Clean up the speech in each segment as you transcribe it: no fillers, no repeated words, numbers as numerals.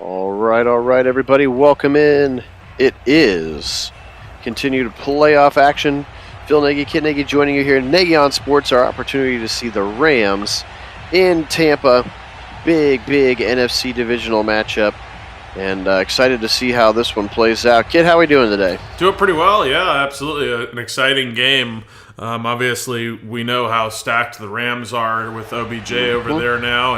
All right, everybody. Welcome in. It is continued playoff action. Phil Nagy, Kit Nagy joining you here. Nagy on Sports, our opportunity to see the Rams in Tampa. Big NFC divisional matchup. And excited to see how this one plays out. Kit, how are we doing today? Doing pretty well, yeah, absolutely. An exciting game. Obviously, we know how stacked the Rams are with OBJ over there now,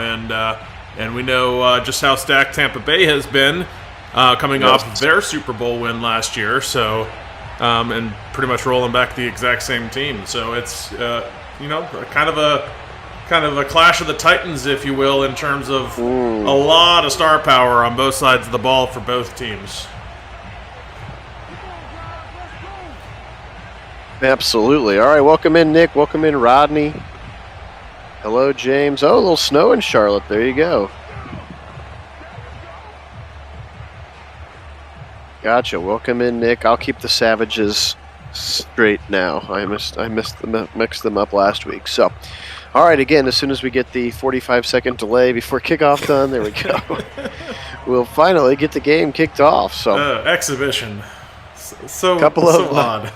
and we know just how stacked Tampa Bay has been coming off their Super Bowl win last year. So, and pretty much rolling back the exact same team. So it's kind of a clash of the Titans, if you will, in terms of a lot of star power on both sides of the ball for both teams. Absolutely. All right, welcome in, Nick. Welcome in, Rodney. Hello, James. Oh, a little snow in Charlotte. There you go. Gotcha. Welcome in, Nick. I'll keep the Savages straight now. I mixed them up last week. So, all right, again, as soon as we get the 45-second delay before kickoff done, there we go. We'll finally get the game kicked off. So exhibition. So odd.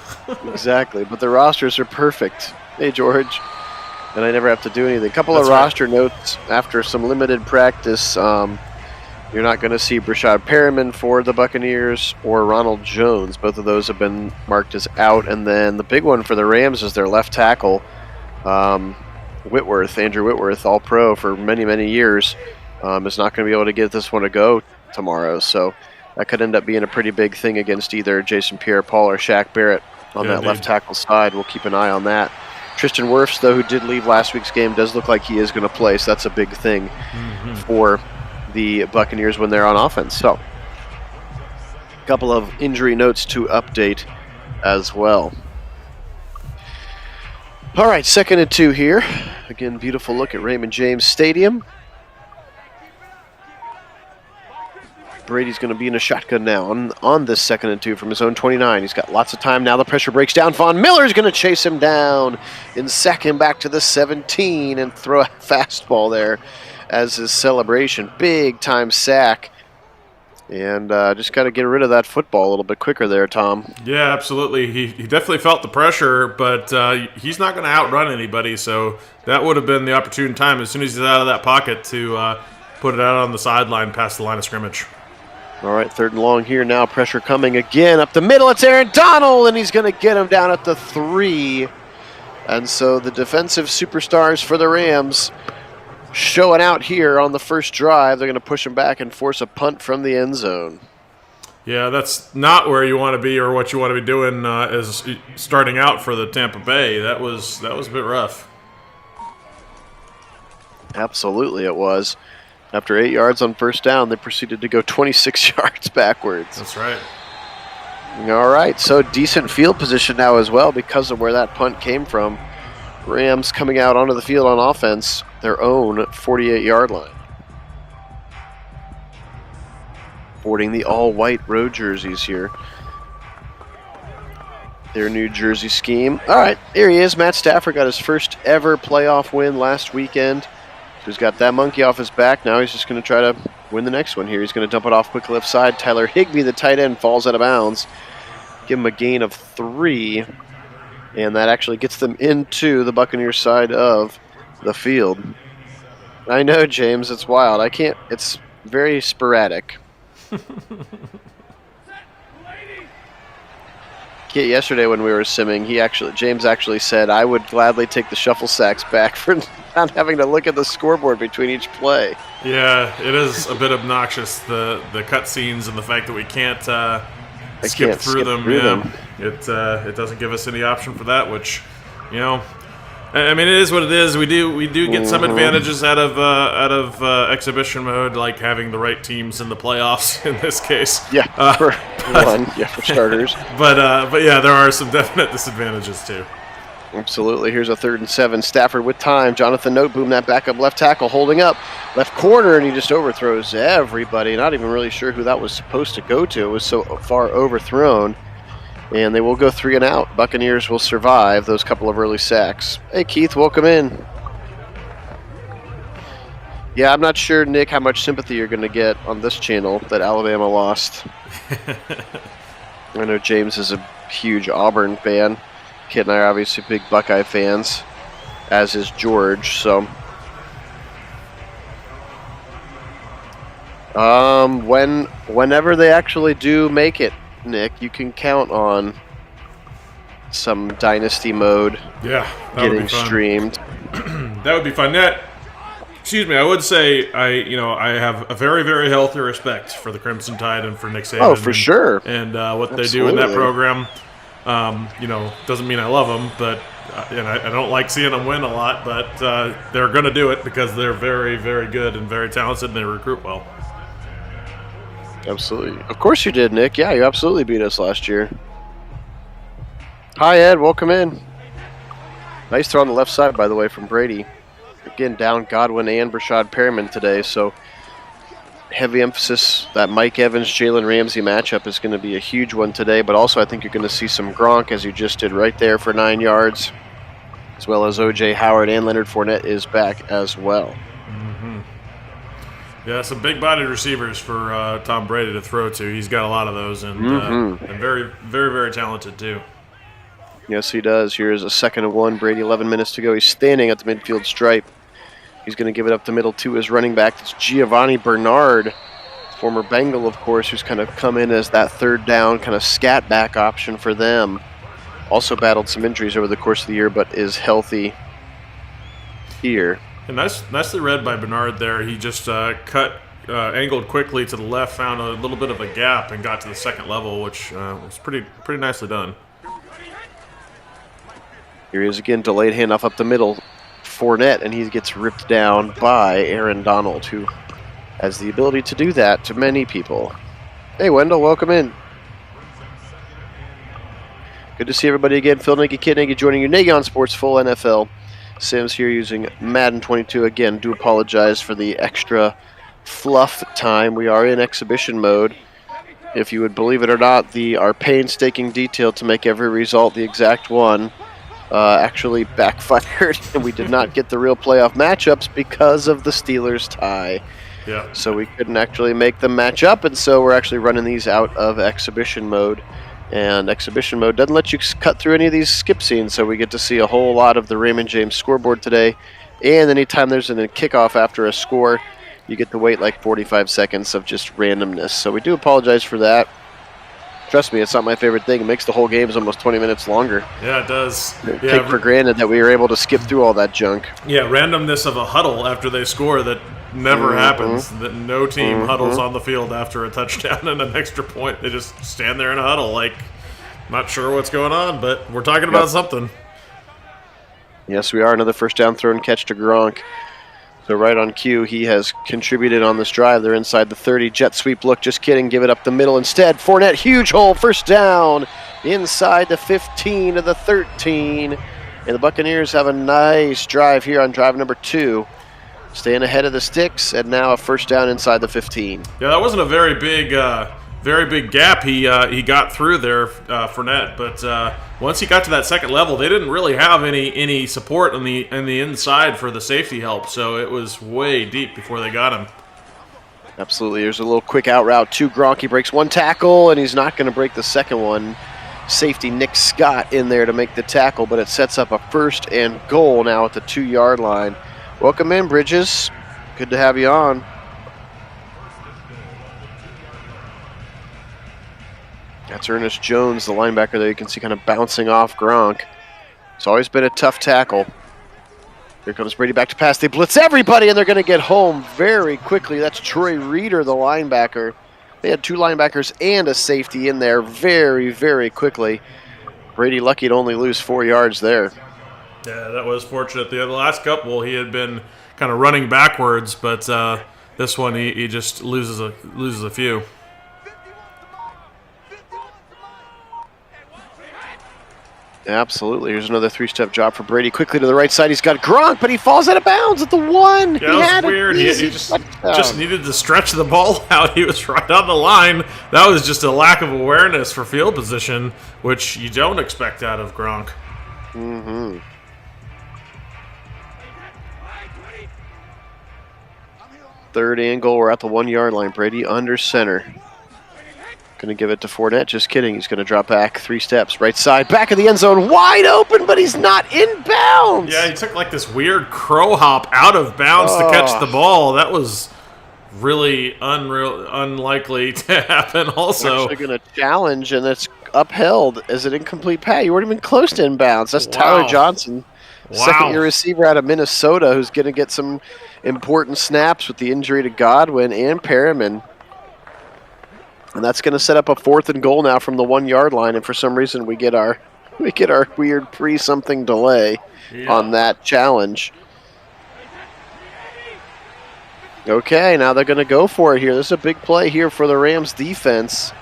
Exactly, but the rosters are perfect. Hey, George. And I never have to do anything. Couple of roster notes after some limited practice. You're not going to see Brashad Perriman for the Buccaneers or Ronald Jones. Both of those have been marked as out. And then the big one for the Rams is their left tackle, Andrew Whitworth, all-pro for many years, is not going to be able to get this one to go tomorrow. So that could end up being a pretty big thing against either Jason Pierre-Paul or Shaq Barrett on that left tackle side. We'll keep an eye on that. Tristan Wirfs, though, who did leave last week's game, does look like he is going to play, so that's a big thing for the Buccaneers when they're on offense. So, a couple of injury notes to update as well. All right, 2nd and 2 here. Again, beautiful look at Raymond James Stadium. Brady's going to be in a shotgun now on this 2nd and 2 from his own 29. He's got lots of time now. The pressure breaks down. Von Miller's going to chase him down and sack him back to the 17 and throw a fastball there as his celebration. Big time sack. And just got to get rid of that football a little bit quicker there, Tom. Yeah, absolutely. He definitely felt the pressure, but he's not going to outrun anybody. So that would have been the opportune time as soon as he's out of that pocket to put it out on the sideline past the line of scrimmage. All right, 3rd and long here now. Pressure coming again up the middle. It's Aaron Donald, and he's going to get him down at the 3. And so the defensive superstars for the Rams showing out here on the first drive. They're going to push him back and force a punt from the end zone. Yeah, that's not where you want to be or what you want to be doing as starting out for the Tampa Bay. That was a bit rough. Absolutely it was. After 8 yards on first down, they proceeded to go 26 yards backwards. That's right. All right, so decent field position now as well because of where that punt came from. Rams coming out onto the field on offense, their own 48-yard line. Sporting the all-white road jerseys here. Their New Jersey scheme. All right, here he is. Matt Stafford got his first ever playoff win last weekend. He's got that monkey off his back. Now he's just going to try to win the next one here. He's going to dump it off quick left side. Tyler Higbee, the tight end, falls out of bounds. Give him a gain of 3. And that actually gets them into the Buccaneers side of the field. I know, James, it's wild. It's very sporadic. Yesterday when we were simming, James actually said, I would gladly take the shuffle sacks back for not having to look at the scoreboard between each play. Yeah, it is a bit obnoxious, the cut scenes and the fact that we can't skip through them. It doesn't give us any option for that, which, I mean, it is what it is. We do get some advantages out of exhibition mode, like having the right teams in the playoffs in this case. Yeah, for starters. But yeah, there are some definite disadvantages too. Absolutely. Here's a 3rd and 7. Stafford with time. Jonathan Noteboom, that backup left tackle, holding up left corner, and he just overthrows everybody. Not even really sure who that was supposed to go to. It was so far overthrown. And they will go 3 and out. Buccaneers will survive those couple of early sacks. Hey, Keith, welcome in. Yeah, I'm not sure, Nick, how much sympathy you're going to get on this channel that Alabama lost. I know James is a huge Auburn fan. Kit and I are obviously big Buckeye fans, as is George. So, whenever they actually do make it, Nick, you can count on some Dynasty mode getting streamed. That would be fun. Excuse me, I would say I have a very, very healthy respect for the Crimson Tide and for Nick Saban. Oh, for sure. And what they do in that program. Doesn't mean I love them, but and I don't like seeing them win a lot, but they're going to do it because they're very, very good and very talented and they recruit well. Absolutely. Of course you did, Nick. Yeah, you absolutely beat us last year. Hi, Ed. Welcome in. Nice throw on the left side, by the way, from Brady. Again, down Godwin and Brashad Perriman today, so heavy emphasis that Mike Evans, Jalen Ramsey matchup is going to be a huge one today, but also I think you're going to see some Gronk, as you just did right there for 9 yards, as well as O.J. Howard and Leonard Fournette is back as well. Mm-hmm. Yeah, some big-bodied receivers for Tom Brady to throw to. He's got a lot of those, and very, very, very talented, too. Yes, he does. Here's a 2nd and 1. Brady, 11 minutes to go. He's standing at the midfield stripe. He's going to give it up the middle to his running back. It's Giovanni Bernard, former Bengal, of course, who's kind of come in as that third down kind of scat back option for them. Also battled some injuries over the course of the year, but is healthy here. And nicely read by Bernard there. He just angled quickly to the left, found a little bit of a gap, and got to the second level, which was pretty nicely done. Here he is again, delayed handoff up the middle. Fournette, and he gets ripped down by Aaron Donald, who has the ability to do that to many people. Hey, Wendell, welcome in. Good to see everybody again. Phil Nagy, Kit Nagy joining you. Nagy on Sports, full NFL. Sims here using Madden 22. Again, do apologize for the extra fluff time. We are in exhibition mode. If you would believe it or not, our painstaking detail to make every result the exact one actually backfired, and we did not get the real playoff matchups because of the Steelers tie. Yeah. So we couldn't actually make them match up, and so we're actually running these out of exhibition mode. And exhibition mode doesn't let you cut through any of these skip scenes, so we get to see a whole lot of the Raymond James scoreboard today. And anytime there's a kickoff after a score, you get to wait like 45 seconds of just randomness. So we do apologize for that. Trust me, it's not my favorite thing. It makes the whole game almost 20 minutes longer. Yeah, it does. Take for granted that we were able to skip through all that junk. Yeah, randomness of a huddle after they score that never happens. That no team huddles on the field after a touchdown and an extra point. They just stand there in a huddle like, not sure what's going on, but we're talking about something. Yes, we are. Another first down throw and catch to Gronk. So right on cue, he has contributed on this drive. They're inside the 30. Jet sweep look, just kidding. Give it up the middle instead. Fournette, huge hole, first down. Inside the 15 to the 13. And the Buccaneers have a nice drive here on drive number 2. Staying ahead of the sticks, and now a first down inside the 15. Yeah, that wasn't a very big gap he got through there, Fournette. But once he got to that second level, they didn't really have any support on the inside for the safety help. So it was way deep before they got him. Absolutely. There's a little quick out route to Gronk. He breaks one tackle, and he's not going to break the second one. Safety Nick Scott in there to make the tackle, but it sets up a first and goal now at the 2-yard line. Welcome in, Bridges. Good to have you on. That's Ernest Jones, the linebacker there. You can see kind of bouncing off Gronk. It's always been a tough tackle. Here comes Brady back to pass. They blitz everybody, and they're going to get home very quickly. That's Troy Reeder, the linebacker. They had 2 linebackers and a safety in there very, very quickly. Brady lucky to only lose 4 yards there. Yeah, that was fortunate. The last couple, he had been kind of running backwards, but this one he just loses a few. Absolutely. Here's another 3-step drop for Brady. Quickly to the right side. He's got Gronk, but he falls out of bounds at the 1. Yeah, that was weird. He just needed to stretch the ball out. He was right on the line. That was just a lack of awareness for field position, which you don't expect out of Gronk. Third and goal. We're at the 1 yard line. Brady under center. Going to give it to Fournette. Just kidding. He's going to drop back 3 steps. Right side. Back of the end zone. Wide open, but he's not in bounds. Yeah, he took like this weird crow hop out of bounds to catch the ball. That was really unlikely to happen also. Actually going to challenge, and it's upheld as an incomplete pass. You weren't even close to inbounds. That's Tyler Johnson, second-year receiver out of Minnesota, who's going to get some important snaps with the injury to Godwin and Perriman. And that's going to set up a 4th and goal now from the 1 yard line. And for some reason, we get our weird pre-something delay on that challenge. Okay, now they're going to go for it here. This is a big play here for the Rams defense.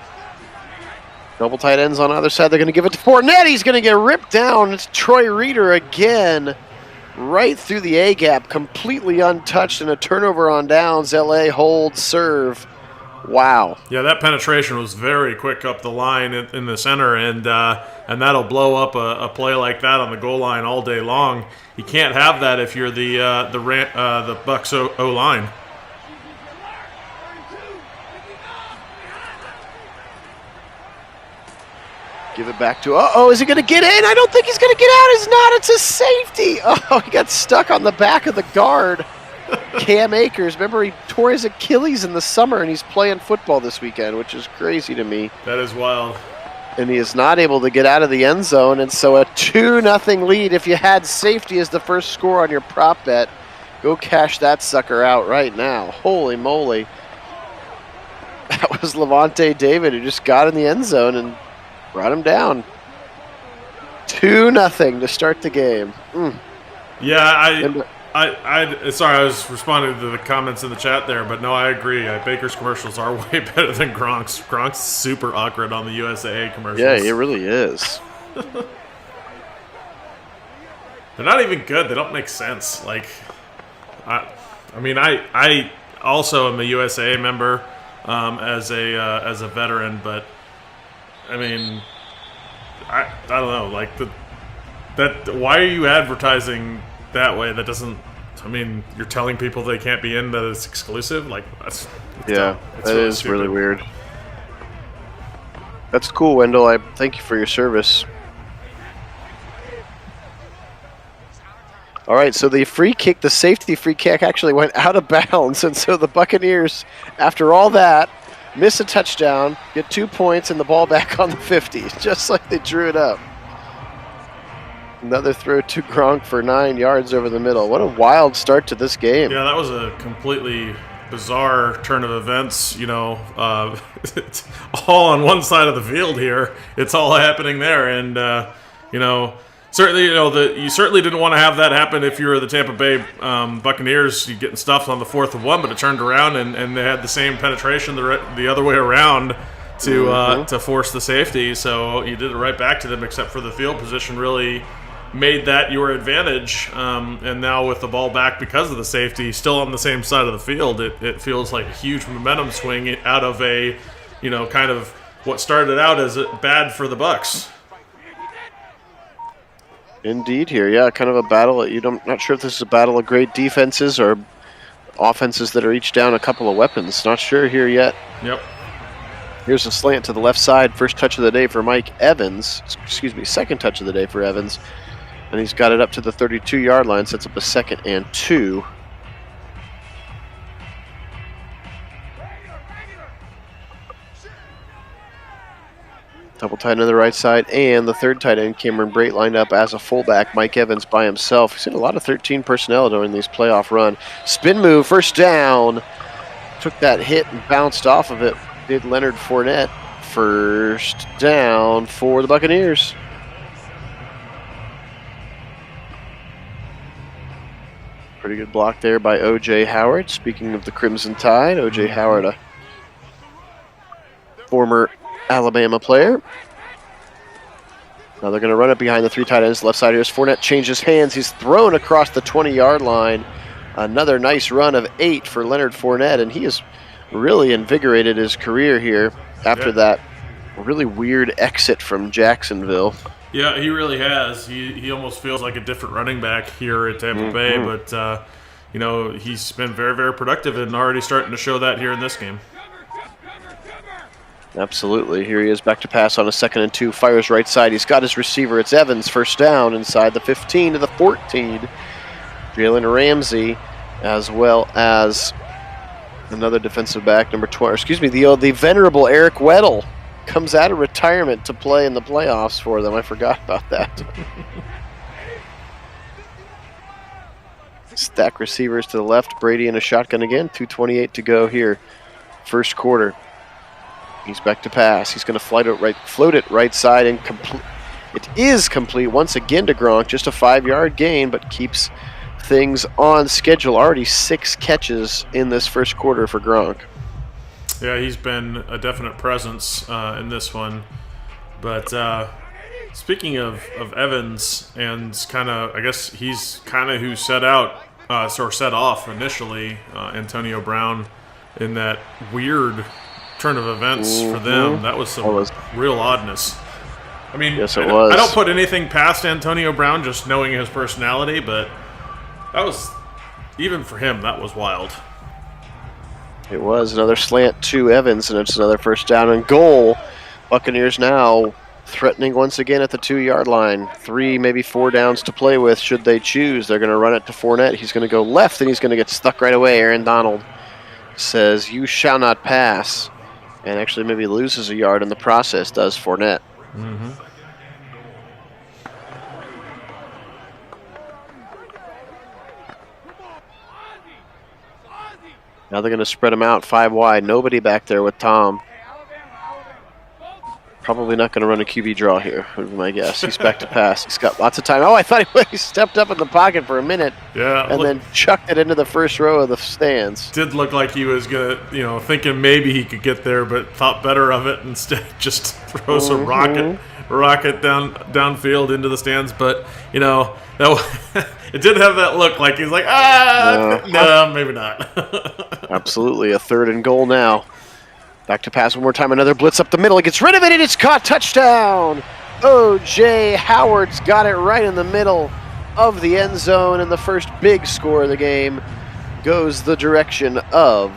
Double tight ends on either side. They're going to give it to Fournette. He's going to get ripped down. It's Troy Reeder again. Right through the A-gap, completely untouched, and a turnover on downs. LA hold, serve. Wow. Yeah, that penetration was very quick up the line in the center, and that'll blow up a play like that on the goal line all day long. You can't have that if you're the Bucs O-line. Give it back to, is he going to get in? I don't think he's going to get out. He's not. It's a safety. Oh, he got stuck on the back of the guard. Cam Akers, remember he tore his Achilles in the summer, and he's playing football this weekend, which is crazy to me. That is wild. And he is not able to get out of the end zone, and so a 2-0 lead. If you had safety as the first score on your prop bet, go cash that sucker out right now. Holy moly. That was Levante David who just got in the end zone and brought him down. 2-0 to start the game. Yeah, sorry, I was responding to the comments in the chat there, but no, I agree. Baker's commercials are way better than Gronk's. Gronk's super awkward on the USAA commercials. Yeah, he really is. They're not even good. They don't make sense. Like, I also am a USAA member as a veteran, but I mean, I don't know. Like why are you advertising that way? That doesn't. I mean, you're telling people they can't be in, that it's exclusive. Like that's that really is stupid. really weird. That's cool, Wendell. I thank you for your service. All right, so the safety free kick actually went out of bounds, and so the Buccaneers, after all that, miss a touchdown, get 2 points, and the ball back on the 50, just like they drew it up. Another throw to Gronk for 9 yards over the middle. What a wild start to this game. Yeah, that was a completely bizarre turn of events. You know, it's all on one side of the field here. It's all happening there, and certainly, you certainly didn't want to have that happen if you were the Tampa Bay Buccaneers. You're getting stuffed on the 4th and 1, but it turned around and they had the same penetration the other way around to force the safety. So you did it right back to them, except for the field position really made that your advantage. And now with the ball back because of the safety, still on the same side of the field, it feels like a huge momentum swing out of a, kind of what started out as bad for the Bucs. Indeed here, yeah, kind of a battle. I'm not sure if this is a battle of great defenses or offenses that are each down a couple of weapons. Not sure here yet. Yep. Here's a slant to the left side. First touch of the day for Mike Evans. Second touch of the day for Evans. And he's got it up to the 32-yard line, sets up a 2nd and 2. Double tight end on the right side, and the third tight end, Cameron Brate, lined up as a fullback. Mike Evans by himself. He's had a lot of 13 personnel during these playoff run. Spin move, first down. Took that hit and bounced off of it. Did Leonard Fournette. First down for the Buccaneers. Pretty good block there by O.J. Howard. Speaking of the Crimson Tide, O.J. Howard, a former Alabama player. Now they're going to run it behind the 3 tight ends. Left side here is Fournette. Changes hands. He's thrown across the 20-yard line. Another nice run of 8 for Leonard Fournette, and he has really invigorated his career here after that really weird exit from Jacksonville. Yeah, he really has. He almost feels like a different running back here at Tampa Bay, but he's been very, very productive and already starting to show that here in this game. Absolutely. Here he is back to pass on a 2nd and 2. Fires right side. He's got his receiver. It's Evans. First down inside the 15 to the 14. Jalen Ramsey, as well as another defensive back, number 12. The venerable Eric Weddle comes out of retirement to play in the playoffs for them. I forgot about that. Stack receivers to the left. Brady in a shotgun again. 2:28 to go here. First quarter. He's back to pass. He's going to float it right side and complete. It is complete once again to Gronk. Just a 5-yard gain, but keeps things on schedule. Already 6 catches in this first quarter for Gronk. Yeah, he's been a definite presence in this one. But speaking of Evans, and I guess he's kind of who set off initially Antonio Brown in that weird turn of events for them. That was some real oddness. I mean, yes, it was. I don't put anything past Antonio Brown, just knowing his personality, but that was, even for him, that was wild. It was another slant to Evans, and it's another first down and goal. Buccaneers now threatening once again at the 2-yard line. 3, maybe 4 downs to play with should they choose. They're going to run it to Fournette. He's going to go left, and he's going to get stuck right away. Aaron Donald says, "You shall not pass." And actually maybe loses a yard in the process, does Fournette. Mm-hmm. Now they're going to spread him out 5 wide. Nobody back there with Tom. Probably not going to run a QB draw here, would be my guess. He's back to pass. He's got lots of time. Oh, I thought he stepped up in the pocket for a minute. Yeah. And then chucked it into the first row of the stands. Did look like he was going to, thinking maybe he could get there, but thought better of it. Instead, just throws a rocket downfield into the stands. But, it did have that look like he's like, no, maybe not. Absolutely. A 3rd and goal now. Back to pass one more time. Another blitz up the middle. He gets rid of it, and it's caught. Touchdown. O.J. Howard's got it right in the middle of the end zone, and the first big score of the game goes the direction of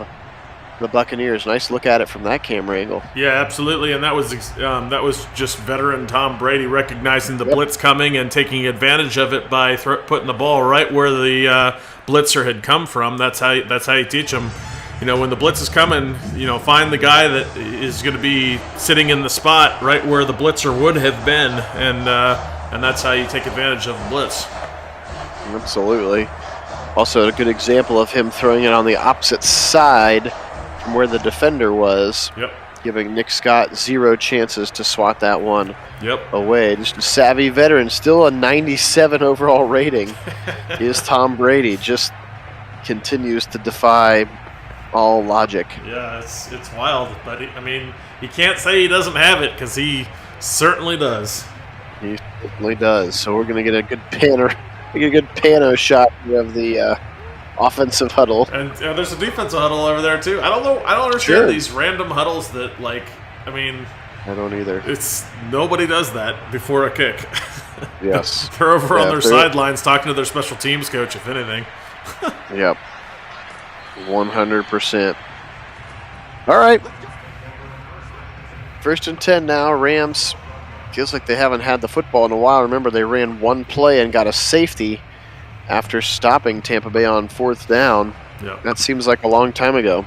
the Buccaneers. Nice look at it from that camera angle. Yeah, absolutely, and that was just veteran Tom Brady recognizing the blitz coming and taking advantage of it by putting the ball right where the blitzer had come from. That's how you teach them. When the blitz is coming, find the guy that is going to be sitting in the spot right where the blitzer would have been, and that's how you take advantage of the blitz. Absolutely. Also a good example of him throwing it on the opposite side from where the defender was. Yep. Giving Nick Scott 0 chances to swat that one Yep. away. Just a savvy veteran, still a 97 overall rating is Tom Brady. Just continues to defy all logic. Yeah, it's wild, but he can't say he doesn't have it because he certainly does. He certainly does. So we're going to get a good pano shot of the offensive huddle. And there's a defensive huddle over there too. I don't understand these random huddles that I don't either. It's nobody does that before a kick. Yes. They're over on their sidelines talking to their special teams coach, if anything. Yep. 100%. All right. 1st and 10 now. Rams feels like they haven't had the football in a while. Remember, they ran one play and got a safety after stopping Tampa Bay on 4th down. Yep. That seems like a long time ago.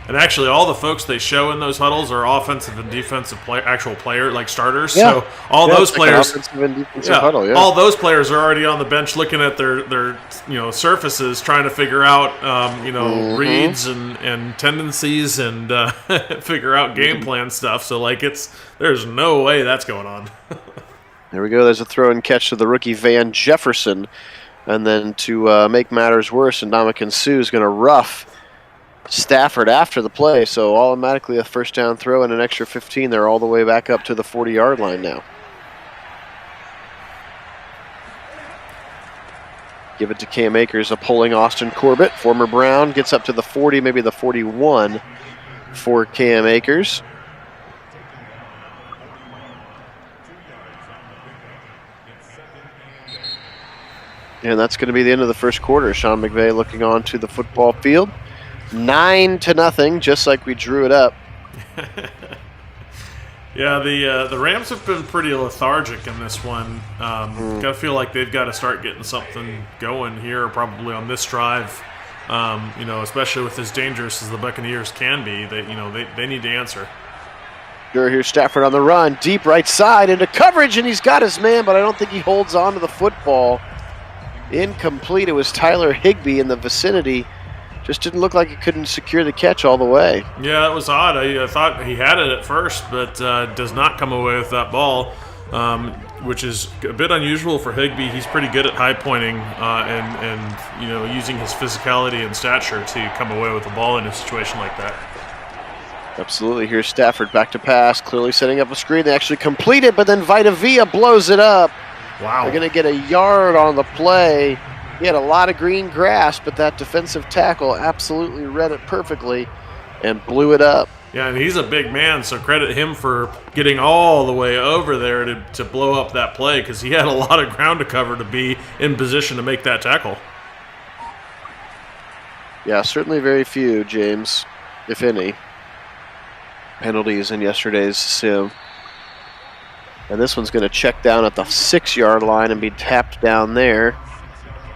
And actually, all the folks they show in those huddles are offensive and defensive actual player, like starters. Yeah. So all those players, offensive and defensive huddle, all those players are already on the bench looking at their surfaces, trying to figure out reads and tendencies and figure out game plan stuff. So there's no way that's going on. There we go. There's a throw and catch to the rookie Van Jefferson, and then to make matters worse, Ndamukong Suh is going to rough Stafford after the play, so automatically a first down throw and an extra 15. They're all the way back up to the 40-yard line now. Give it to Cam Akers, a pulling Austin Corbett. Former Brown gets up to the 40, maybe the 41 for Cam Akers. And that's going to be the end of the first quarter. Sean McVay looking on to the football field. 9-0, just like we drew it up. Yeah, the Rams have been pretty lethargic in this one. Gotta feel like they've got to start getting something going here, probably on this drive. Especially with as dangerous as the Buccaneers can be, they need to answer. Here's Stafford on the run, deep right side into coverage, and he's got his man, but I don't think he holds on to the football. Incomplete. It was Tyler Higbee in the vicinity. Just didn't look like he couldn't secure the catch all the way. Yeah, that was odd. I thought he had it at first, but does not come away with that ball, which is a bit unusual for Higbee. He's pretty good at high pointing and using his physicality and stature to come away with the ball in a situation like that. Absolutely. Here's Stafford back to pass, clearly setting up a screen. They actually complete it, but then Vita Vea blows it up. Wow. They're going to get a yard on the play. He had a lot of green grass, but that defensive tackle absolutely read it perfectly and blew it up. Yeah, and he's a big man, so credit him for getting all the way over there to blow up that play, because he had a lot of ground to cover to be in position to make that tackle. Yeah, certainly very few, James, if any, penalties in yesterday's sim. And this one's going to check down at the 6-yard line and be tapped down there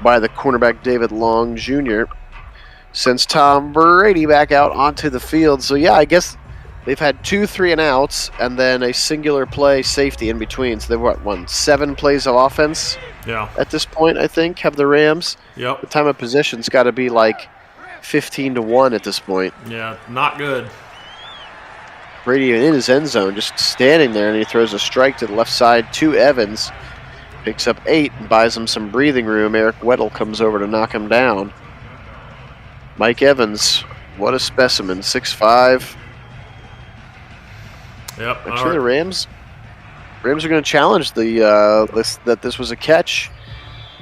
by the cornerback David Long Jr. Sends Tom Brady back out onto the field. So, yeah, I guess they've had 2 3-and-outs and then a singular play safety in between. So they've won 7 plays of offense at this point, I think, have the Rams. Yep. The time of possession's got to be like 15-1 at this point. Yeah, not good. Brady in his end zone, just standing there, and he throws a strike to the left side to Evans. Picks up 8 and buys him some breathing room. Eric Weddle comes over to knock him down. Mike Evans, what a specimen, 6'5". Yep. I'm sure the Rams are going to challenge that this was a catch,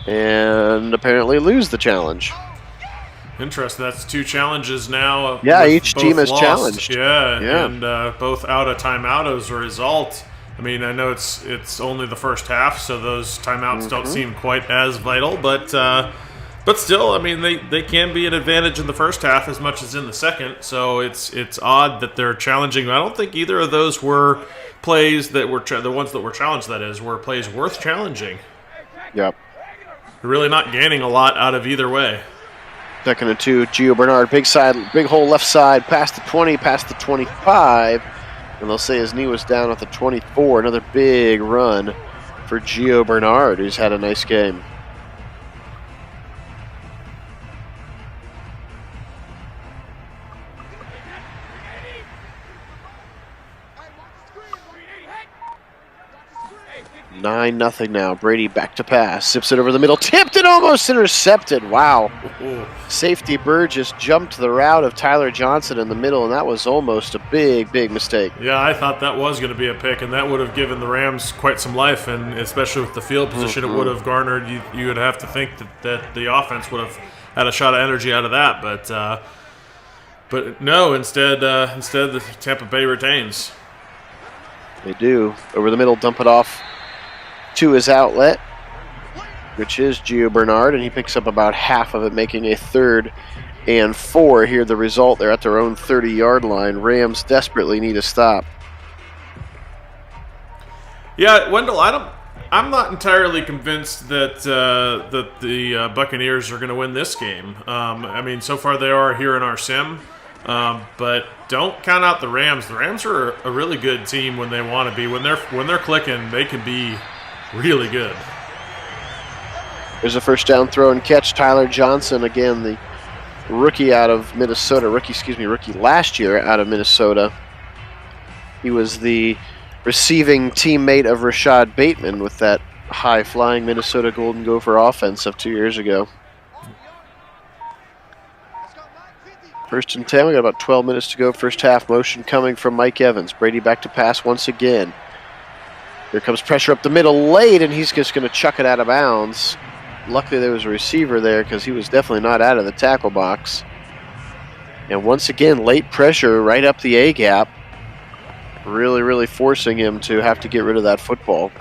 and apparently lose the challenge. Interesting. That's 2 challenges now. Yeah, each team has challenged. Yeah. And both out of timeout as a result. I mean, I know it's only the first half, so those timeouts don't seem quite as vital, but still, I mean, they can be an advantage in the first half as much as in the second. So it's odd that they're challenging. I don't think either of those were plays that were the ones that were challenged. That is, were plays worth challenging. Yep. You're really not gaining a lot out of either way. 2nd and 2, Gio Bernard, big hole left side, past the 20, past the 25, and they'll say his knee was down at the 24. Another big run for Gio Bernard, who's had a nice game. Nine nothing now. Brady back to pass. Sips it over the middle. Tipped and almost intercepted. Wow. Safety Burgess jumped the route of Tyler Johnson in the middle, and that was almost a big, big mistake. Yeah, I thought that was going to be a pick, and that would have given the Rams quite some life, and especially with the field position it would have garnered. You would have to think that the offense would have had a shot of energy out of that, but no, instead the Tampa Bay retains. They do. Over the middle, dump it off to his outlet, which is Gio Bernard, and he picks up about half of it, making a 3rd and 4. Here the result. They're at their own 30-yard line. Rams desperately need a stop. Yeah, Wendell, I'm not entirely convinced that the Buccaneers are going to win this game. I mean, so far they are here in our sim, but don't count out the Rams. The Rams are a really good team when they want to be. When they're clicking, they can be really good. There's a first down throw and catch. Tyler Johnson, again, the rookie out of Minnesota. Rookie last year out of Minnesota. He was the receiving teammate of Rashad Bateman with that high-flying Minnesota Golden Gopher offense of 2 years ago. 1st and 10. We got about 12 minutes to go. First half. Motion coming from Mike Evans. Brady back to pass once again. Here comes pressure up the middle late, and he's just going to chuck it out of bounds. Luckily there was a receiver there because he was definitely not out of the tackle box. And once again, late pressure right up the A-gap. Really, really forcing him to have to get rid of that football.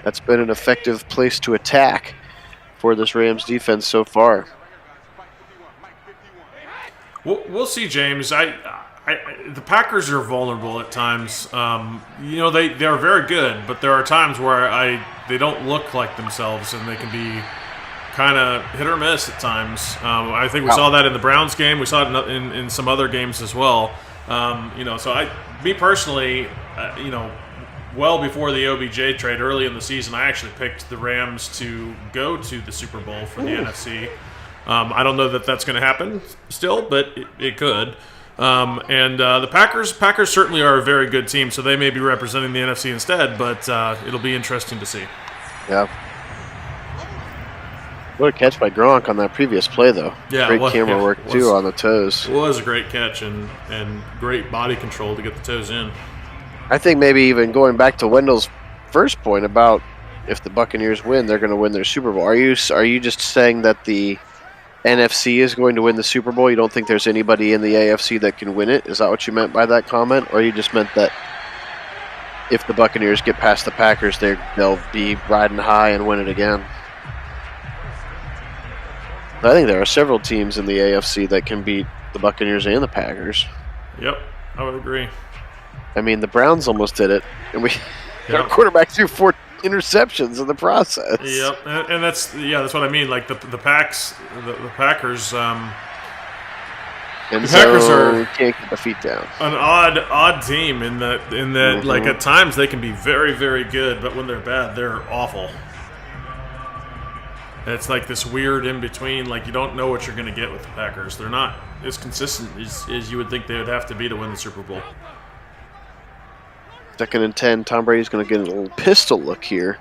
That's been an effective place to attack for this Rams defense so far. We'll see, James. The Packers are vulnerable at times. They are very good, but there are times where they don't look like themselves, and they can be kind of hit or miss at times. I think we saw that in the Browns game. We saw it in some other games as well. Me personally, well before the OBJ trade early in the season, I actually picked the Rams to go to the Super Bowl for the NFC. I don't know that that's going to happen still, but it could. The Packers certainly are a very good team, so they may be representing the NFC instead, but it'll be interesting to see. Yeah. What a catch by Gronk on that previous play, though. Yeah, great camera work, too, on the toes. It was a great catch and great body control to get the toes in. I think maybe even going back to Wendell's first point about if the Buccaneers win, they're going to win their Super Bowl. Are you just saying that the NFC is going to win the Super Bowl? You don't think there's anybody in the AFC that can win it? Is that what you meant by that comment? Or you just meant that if the Buccaneers get past the Packers, they'll be riding high and win it again? I think there are several teams in the AFC that can beat the Buccaneers and the Packers. Yep, I would agree. I mean, the Browns almost did it, and our quarterback threw 4 interceptions in the process. Yep, and that's what I mean. Like the Packers. The Packers can't get the feet down. An odd team in that like at times they can be very, very good, but when they're bad, they're awful. It's like this weird in between. Like you don't know what you're going to get with the Packers. They're not as consistent as you would think they would have to be to win the Super Bowl. 2nd and 10. Tom Brady's going to get a little pistol look here.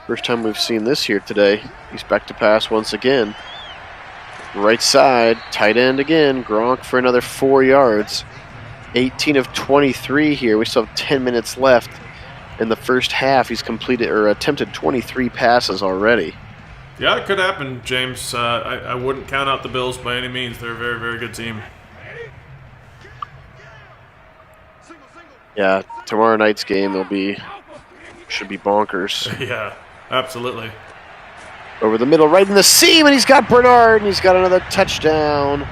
First time we've seen this here today. He's back to pass once again. Right side, tight end again. Gronk for another 4 yards. 18 of 23 here. We still have 10 minutes left in the first half. He's completed or attempted 23 passes already. Yeah, it could happen, James. I wouldn't count out the Bills by any means. They're a very, very good team. Yeah, tomorrow night's game should be bonkers. Yeah, absolutely. Over the middle, right in the seam, and he's got Bernard, and he's got another touchdown.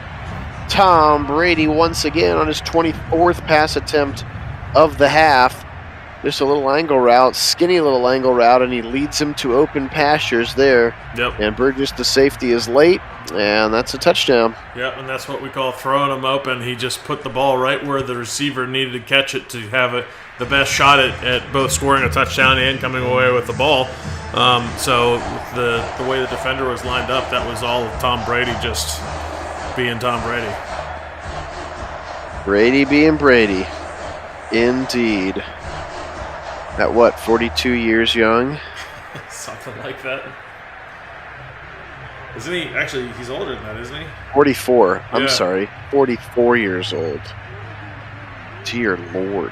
Tom Brady once again on his 24th pass attempt of the half. Just a little angle route, skinny little angle route, and he leads him to open pastures there. Yep. And Burgess, the safety, is late, and that's a touchdown. Yep, and that's what we call throwing him open. He just put the ball right where the receiver needed to catch it to have the best shot at both scoring a touchdown and coming away with the ball. So the way the defender was lined up, that was all of Tom Brady just being Tom Brady. Brady being Brady. Indeed. At what, 42 years young? Something like that. Isn't he? Actually, he's older than that, isn't he? 44. Yeah. I'm sorry. 44 years old. Dear Lord.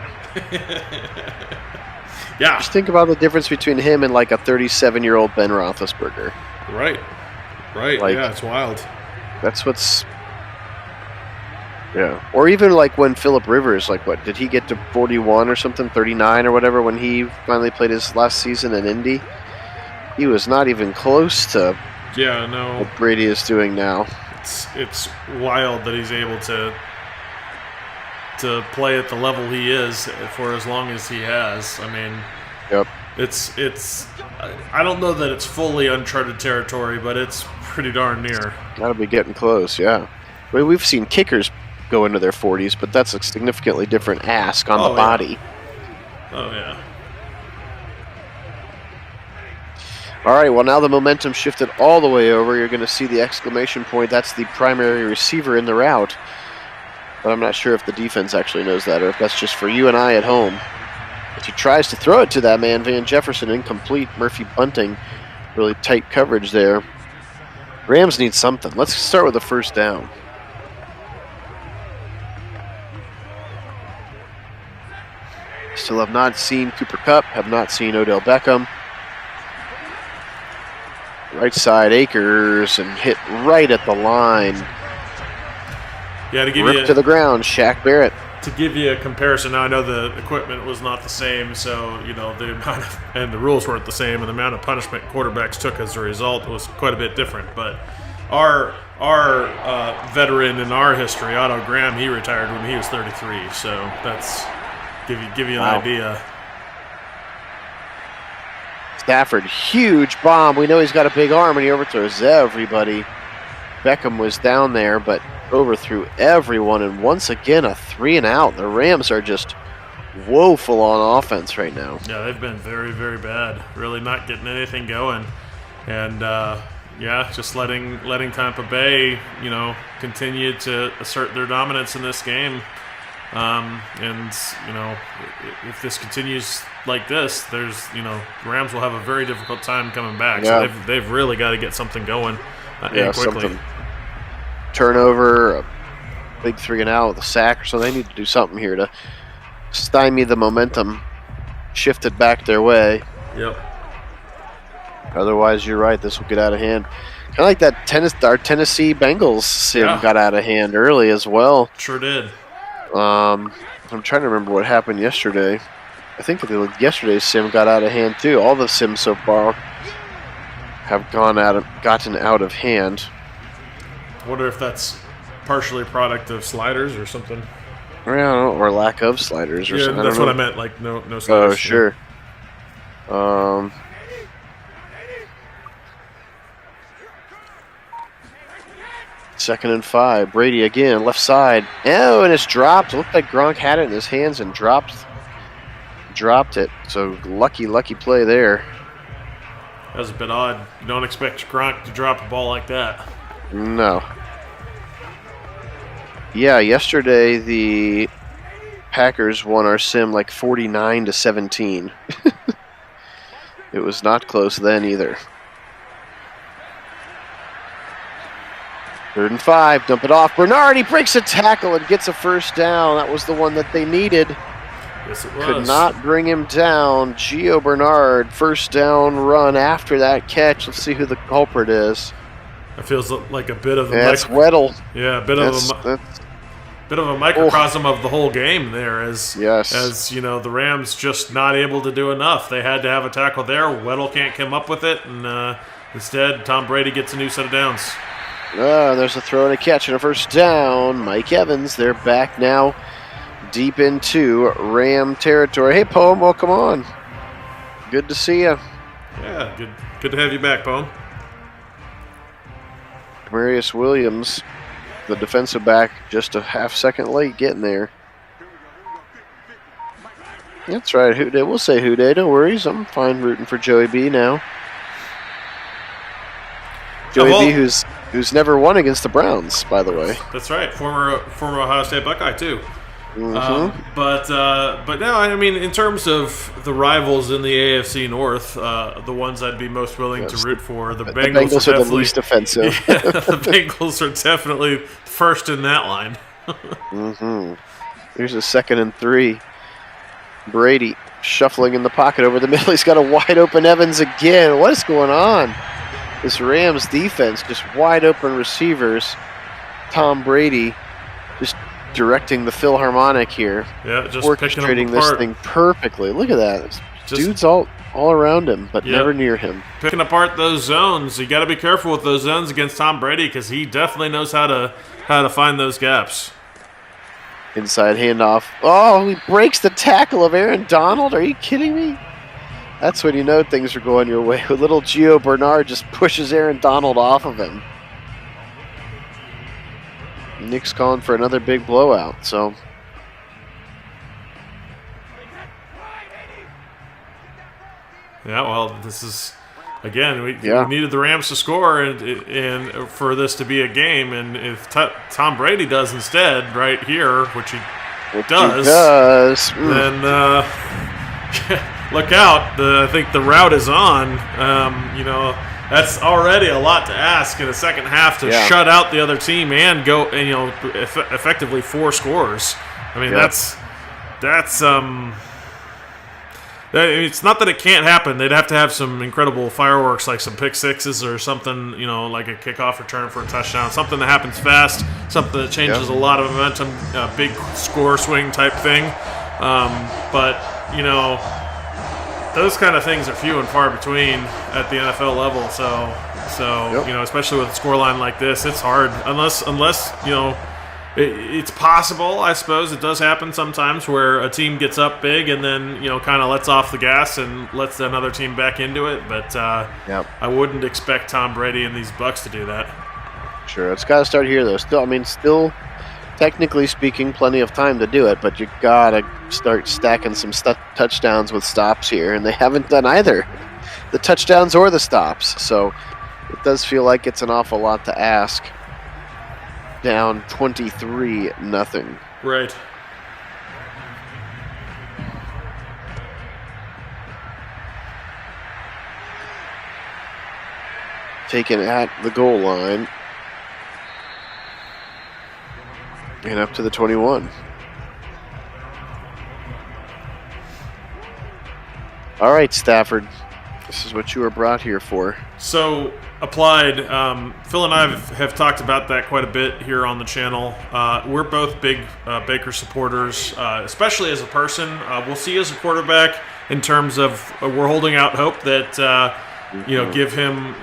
Yeah. Just think about the difference between him and like a 37-year-old Ben Roethlisberger. Right. Like, yeah, it's wild. That's what's... Yeah. Or even like when Phillip Rivers, like what, did he get to 41 or something, 39 or whatever when he finally played his last season in Indy? He was not even close to what Brady is doing now. It's wild that he's able to play at the level he is for as long as he has. I mean, yep. It's I don't know that it's fully uncharted territory, but it's pretty darn near. Gotta be getting close, yeah. I mean, we've seen kickers go into their 40s, but that's a significantly different ask on the body. Oh, yeah. All right, well, now the momentum shifted all the way over. You're going to see the exclamation point. That's the primary receiver in the route. But I'm not sure if the defense actually knows that or if that's just for you and I at home. As he tries to throw it to that man, Van Jefferson, incomplete. Murphy bunting, really tight coverage there. Rams need something. Let's start with the first down. Still have not seen Cooper Kupp, have not seen Odell Beckham. Right side, Akers, and hit right at the line. Yeah, to give Ripped to the ground, Shaq Barrett. to give you a comparison, now I know the equipment was not the same, so the amount of, and the rules weren't the same, and the amount of punishment quarterbacks took as a result was quite a bit different. But our veteran in our history, Otto Graham, he retired when he was 33. So that's give you an idea. Stafford, huge bomb. We know he's got a big arm, and he overthrows everybody. Beckham was down there, but overthrew everyone, and once again a 3-and-out. The Rams are just woeful on offense right now. Yeah, they've been very, very bad. Really not getting anything going, and just letting Tampa Bay, continue to assert their dominance in this game. If this continues like this, the Rams will have a very difficult time coming back. Yeah. So they've really got to get something going and quickly. Something. Turnover, a big 3-and-out with a sack or something. They need to do something here to stymie the momentum, shift it back their way. Yep. Otherwise, you're right. This will get out of hand. Kind of like that our Tennessee Bengals sim got out of hand early as well. Sure did. I'm trying to remember what happened yesterday. I think that yesterday's sim got out of hand too. All the sims so far have gotten out of hand. Wonder if that's partially a product of sliders or something. Or lack of sliders or something. Yeah, that's what I meant. Like no sliders. Oh, sure. Second and 5. Brady again, left side. Oh, and it's dropped. It looked like Gronk had it in his hands and dropped it. So lucky play there. That was a bit odd. You don't expect Gronk to drop a ball like that. No. Yeah, yesterday the Packers won our sim like 49-17. It was not close then either. 3rd and 5, dump it off. Bernard, he breaks a tackle and gets a first down. That was the one that they needed. Yes, it was. Could not bring him down. Gio Bernard, first down run after that catch. Let's see who the culprit is. It feels like a bit of a that's Weddle. Yeah, a bit of a microcosm of the whole game there. As the Rams just not able to do enough. They had to have a tackle there. Weddle can't come up with it, and instead Tom Brady gets a new set of downs. There's a throw and a catch and a first down. Mike Evans, they're back now deep into Ram territory. Hey, Poem, welcome on. Good to see you. Yeah, good to have you back, Poem. Marius Williams, the defensive back, just a half second late getting there. That's right, Houday. We'll say Houday. No worries. I'm fine rooting for Joey B now. Joey B, who's never won against the Browns, by the way. That's right. Former Ohio State Buckeye, too. Mm-hmm. But no, I mean, in terms of the rivals in the AFC North, the ones I'd be most willing to root for, the Bengals are the least offensive. Yeah, the Bengals are definitely first in that line. Mm-hmm. Here's a 2nd and 3. Brady shuffling in the pocket over the middle. He's got a wide open Evans again. What is going on? This Rams defense, just wide open receivers. Tom Brady just directing the Philharmonic here. Yeah, just orchestrating this thing perfectly. Look at that. Dudes all around him, but never near him. Picking apart those zones. You got to be careful with those zones against Tom Brady because he definitely knows how to find those gaps. Inside handoff. Oh, he breaks the tackle of Aaron Donald. Are you kidding me? That's when you know things are going your way. Little Gio Bernard just pushes Aaron Donald off of him. Nick's calling for another big blowout, so. Yeah, well, this is, again, we needed the Rams to score and for this to be a game. And if Tom Brady does instead right here, which he does. Then look out. I think the route is on. That's already a lot to ask in the second half to shut out the other team and go and effectively 4 scores. I mean that's It's not that it can't happen. They'd have to have some incredible fireworks, like some pick sixes or something, like a kickoff return for a touchdown, something that happens fast, something that changes a lot of momentum, a big score swing type thing. But those kind of things are few and far between at the NFL level. So especially with a scoreline like this, it's hard unless it's possible, I suppose. It does happen sometimes where a team gets up big and then, kind of lets off the gas and lets another team back into it. But I wouldn't expect Tom Brady and these Bucs to do that. Sure. It's got to start here, though. Still, technically speaking, plenty of time to do it, but you got to start stacking some touchdowns with stops here, and they haven't done either. The touchdowns or the stops. So it does feel like it's an awful lot to ask. Down 23-0. Right. Taken at the goal line. And up to the 21. All right, Stafford. This is what you were brought here for. So, applied. Phil and I have talked about that quite a bit here on the channel. We're both big Baker supporters, especially as a person. We'll see as a quarterback in terms of we're holding out hope that give him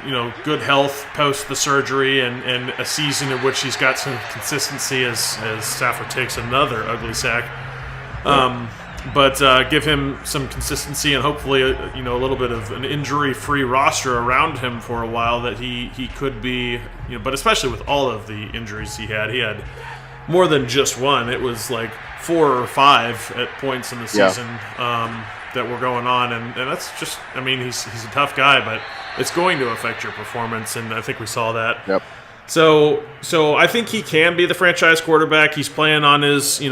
good health post the surgery and a season in which he's got some consistency as Stafford takes another ugly sack. But give him some consistency and hopefully a little bit of an injury-free roster around him for a while that he could be, but especially with all of the injuries he had more than just one. It was like 4 or 5 at points in the season that were going on, and that's just, he's a tough guy, but it's going to affect your performance, and I think we saw that. Yep. So I think he can be the franchise quarterback. He's playing on his, his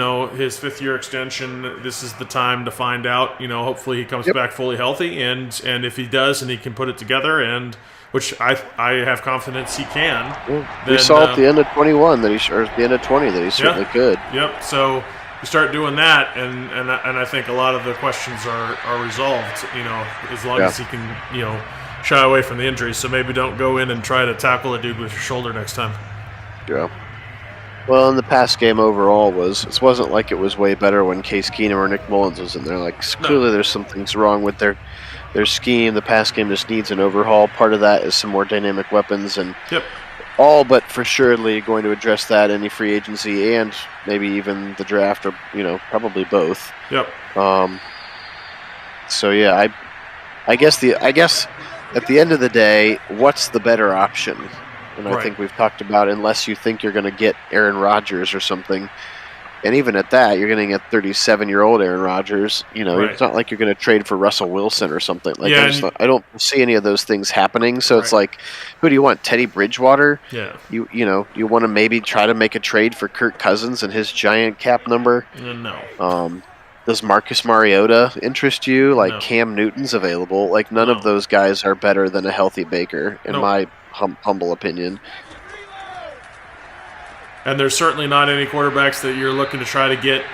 5th-year extension. This is the time to find out. Hopefully he comes back fully healthy, and if he does, and he can put it together, and which I have confidence he can. Well, we saw at the end of 21 or at the end of 20 that he certainly could. Yep. So you start doing that, and I think a lot of the questions are resolved. As long as he can, shy away from the injuries, so maybe don't go in and try to tackle a dude with your shoulder next time. Yeah. Well, in the pass game overall it wasn't like it was way better when Case Keenum or Nick Mullins was in there. Clearly there's some things wrong with their scheme. The pass game just needs an overhaul. Part of that is some more dynamic weapons, and all but for surely going to address that in the free agency and maybe even the draft, or probably both. Yep. So yeah, I guess at the end of the day, what's the better option? And I think we've talked about, unless you think you're going to get Aaron Rodgers or something, and even at that, you're going to get 37-year-old Aaron Rodgers. It's not like you're going to trade for Russell Wilson or something. I don't see any of those things happening. So it's like, who do you want? Teddy Bridgewater? Yeah. You want to maybe try to make a trade for Kirk Cousins and his giant cap number? No. Does Marcus Mariota interest you? No. Cam Newton's available. None of those guys are better than a healthy Baker, in my humble opinion. And there's certainly not any quarterbacks that you're looking to try to get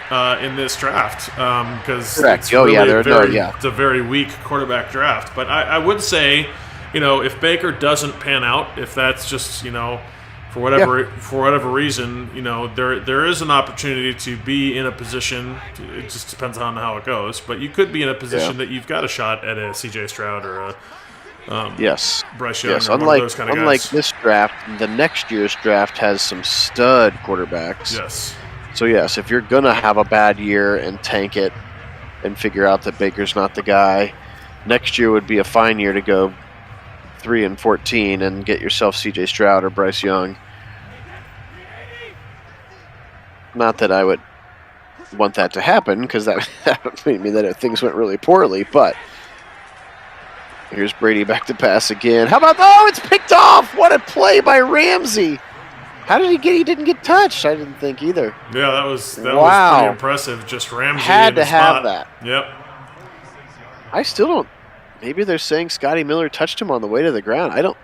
in this draft, because it's it's a very weak quarterback draft. But I would say, if Baker doesn't pan out, if that's just for whatever reason, there is an opportunity to be in a position. It just depends on how it goes, but you could be in a position that you've got a shot at a C.J. Stroud or a Bryce Young. Yes, or one of those kind of unlike guys. this draft, the next year's draft has some stud quarterbacks. Yes. So yes, if you're gonna have a bad year and tank it, and figure out that Baker's not the guy, next year would be a fine year to go 3-14 and get yourself C.J. Stroud or Bryce Young. Not that I would want that to happen, because that would mean that things went really poorly, but here's Brady back to pass again. How about, it's picked off! What a play by Ramsey! How did he didn't get touched? I didn't think either. Yeah, that was pretty impressive. Just Ramsey had to have spot. that. Yep. I still don't. Maybe they're saying Scotty Miller touched him on the way to the ground. I don't.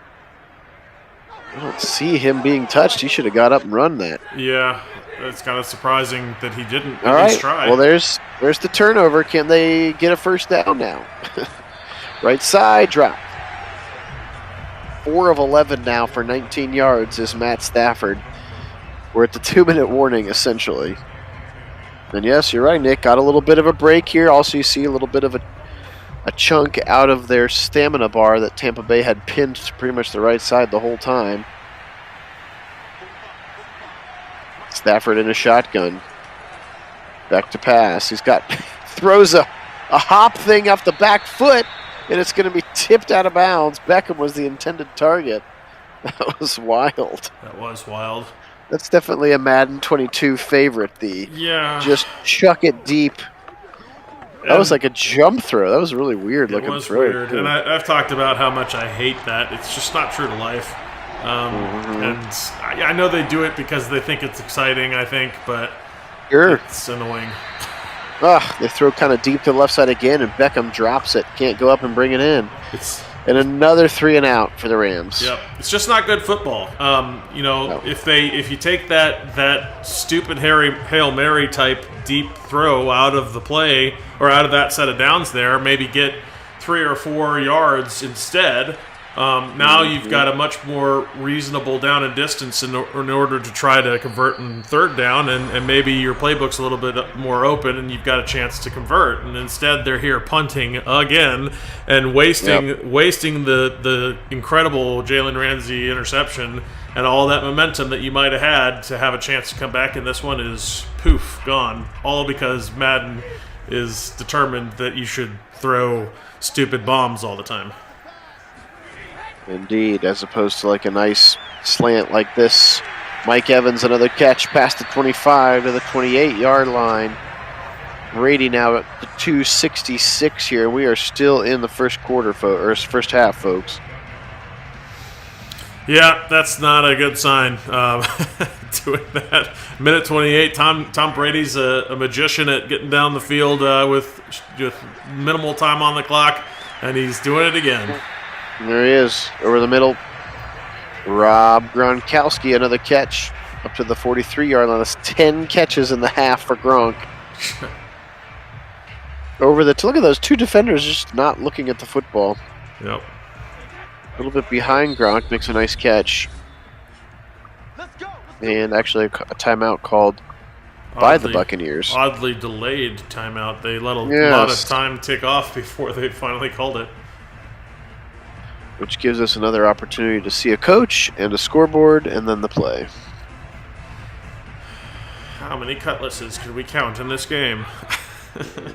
I don't see him being touched. He should have got up and run that. Yeah, it's kind of surprising that he didn't All at right. least try. Well, there's the turnover. Can they get a first down now? Right side drop. 4 of 11 now for 19 yards is Matt Stafford. We're at the 2-minute warning, essentially. And yes, you're right, Nick. Got a little bit of a break here. Also, you see a little bit of a chunk out of their stamina bar that Tampa Bay had pinned to pretty much the right side the whole time. Stafford in a shotgun. Back to pass. He's got throws a hop thing off the back foot, and it's going to be tipped out of bounds. Beckham was the intended target. That was wild. That was wild. That's definitely a Madden 22 favorite. Just chuck it deep. That was like a jump throw. That was a really weird looking throw. It was weird, and I've talked about how much I hate that. It's just not true to life. And I know they do it because they think it's exciting, I think, but it's annoying. They throw kind of deep to the left side again, and Beckham drops it. Can't go up and bring it in. And another 3 and out for the Rams. Yep, it's just not good football. If you take that stupid Hail Mary type deep throw out of the play or out of that set of downs there, maybe get 3 or 4 yards instead. Now you've got a much more reasonable down and distance in order to try to convert in third down, and maybe your playbook's a little bit more open and you've got a chance to convert. And instead they're here punting again and wasting the incredible Jalen Ramsey interception and all that momentum that you might have had to have a chance to come back, and this one is poof, gone. All because Madden is determined that you should throw stupid bombs all the time. Indeed, as opposed to like a nice slant like this. Mike Evans, another catch past the 25 to the 28-yard line. Brady now at the 266 here. We are still in the first half, folks. Yeah, that's not a good sign. Doing that. Minute 28, Tom Brady's a magician at getting down the field with minimal time on the clock, and he's doing it again. There he is, over the middle. Rob Gronkowski, another catch up to the 43-yard line. That's 10 catches in the half for Gronk. Look at those 2 defenders just not looking at the football. Yep. A little bit behind Gronk, makes a nice catch. And actually a timeout called by the Buccaneers. Oddly delayed timeout. They let a lot of time tick off before they finally called it. Which gives us another opportunity to see a coach and a scoreboard and then the play. How many cutlasses could we count in this game?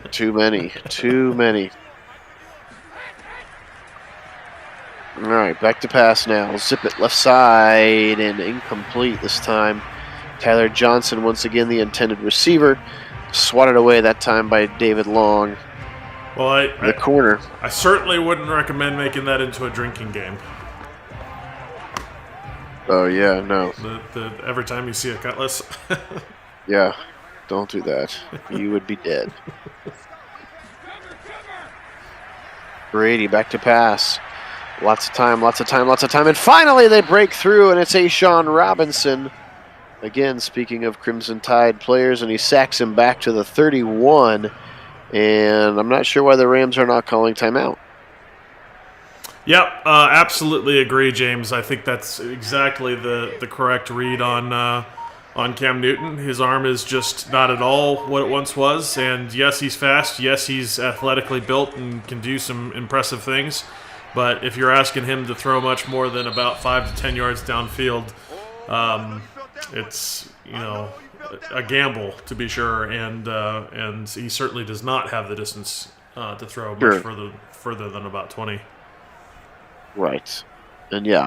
Too many. All right, back to pass now. Zip it left side and incomplete this time. Tyler Johnson, once again the intended receiver. Swatted away that time by David Long. Well, the corner. I certainly wouldn't recommend making that into a drinking game. Oh, yeah, no. Every time you see a cutlass. Yeah, don't do that. You would be dead. Brady back to pass. Lots of time. And finally they break through, and it's A'Shawn Robinson. Again, speaking of Crimson Tide players, and he sacks him back to the 31. And I'm not sure why the Rams are not calling timeout. Yep, absolutely agree, James. I think that's exactly the correct read on Cam Newton. His arm is just not at all what it once was. And yes, he's fast. Yes, he's athletically built and can do some impressive things. But if you're asking him to throw much more than about 5 to 10 yards downfield, it's a gamble, to be sure, and he certainly does not have the distance to throw much further than about 20. Right, and yeah,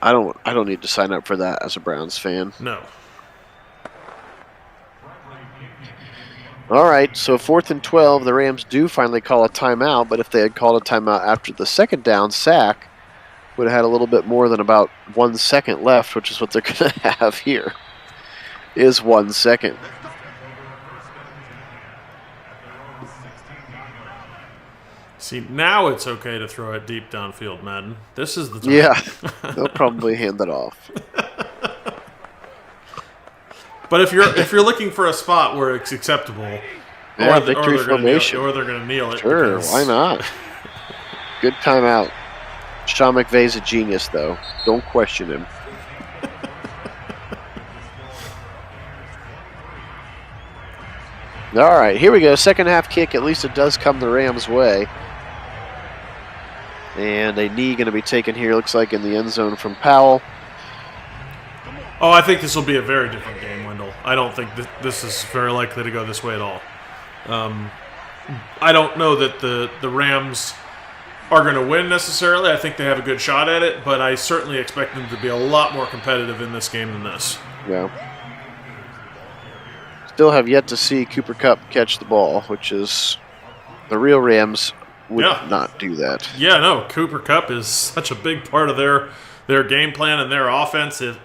I don't need to sign up for that as a Browns fan. No. All right, so 4th and 12, the Rams do finally call a timeout, but if they had called a timeout after the second down sack, would have had a little bit more than about 1 second left, which is what they're going to have here. Is 1 second. See, now it's okay to throw it deep downfield, Madden. This is the time. Yeah, they'll probably hand it off. But if you're looking for a spot where it's acceptable, Yeah, or victory formation. or they're going to kneel it. Sure, why not? Good timeout. Sean McVay's a genius, though. Don't question him. All right, here we go. Second half kick. At least it does come the Rams' way. And a knee going to be taken here, looks like, in the end zone from Powell. Oh, I think this will be a very different game, Wendell. I don't think this is very likely to go this way at all. I don't know that the Rams are going to win necessarily. I think they have a good shot at it, but I certainly expect them to be a lot more competitive in this game than this. Yeah. Still have yet to see Cooper Kupp catch the ball, which is the real Rams would not do that. Yeah, no, Cooper Kupp is such a big part of their game plan and their offense. It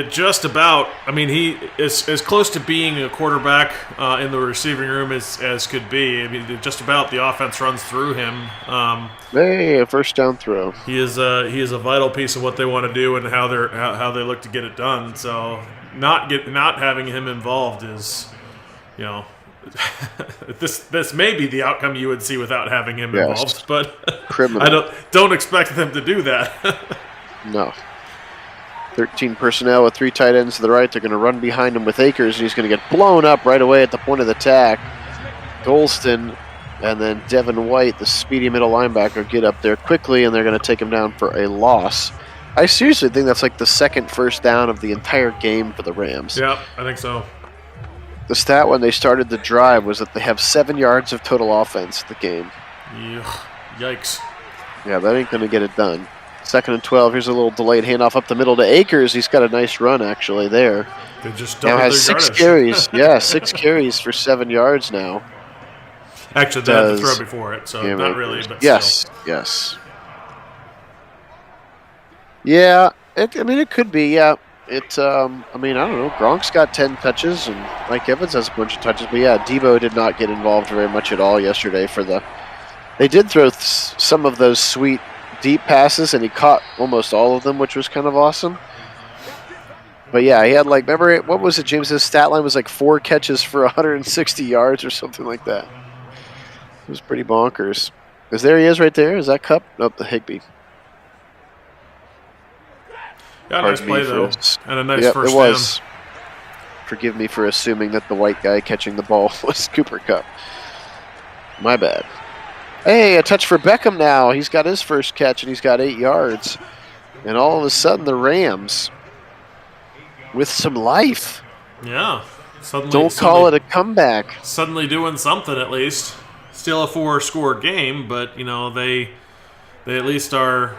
just about, he is as close to being a quarterback in the receiving room as could be. I mean, just about the offense runs through him. Hey, a first down throw. He is a vital piece of what they want to do and how they look to get it done. So not having him involved is, this may be the outcome you would see without having him involved, but criminal. I don't expect them to do that. No. 13 personnel with 3 tight ends to the right. They're going to run behind him with Akers, and he's going to get blown up right away at the point of the attack. Golston and then Devin White, the speedy middle linebacker, get up there quickly, and they're going to take him down for a loss. I seriously think that's like the second first down of the entire game for the Rams. Yeah, I think so. The stat when they started the drive was that they have 7 yards of total offense the game. Yikes. Yeah, that ain't going to get it done. 2nd and 12. Here's a little delayed handoff up the middle to Akers. He's got a nice run, actually, there. They just now has their 6 yardage. carries. Yeah, 6 carries for 7 yards now. Actually, they had to throw before it, so not really, but yes, still. Yes. Yeah, it could be, yeah. I don't know. Gronk's got 10 touches, and Mike Evans has a bunch of touches. But, yeah, Deebo did not get involved very much at all yesterday for the – they did throw some of those sweet deep passes, and he caught almost all of them, which was kind of awesome. But, yeah, he had, remember, what was it, James? His stat line was 4 catches for 160 yards or something like that. It was pretty bonkers. There he is right there. Is that Kupp? Nope, the Higbee. Yeah, nice play, though, and a nice first it was. down. Forgive me for assuming that the white guy catching the ball was Cooper Kupp. My bad. Hey, a touch for Beckham now. He's got his first catch, and he's got 8 yards. And all of a sudden, the Rams, with some life. Yeah. Don't call it a comeback. Suddenly doing something, at least. Still a 4-score game, but, they at least are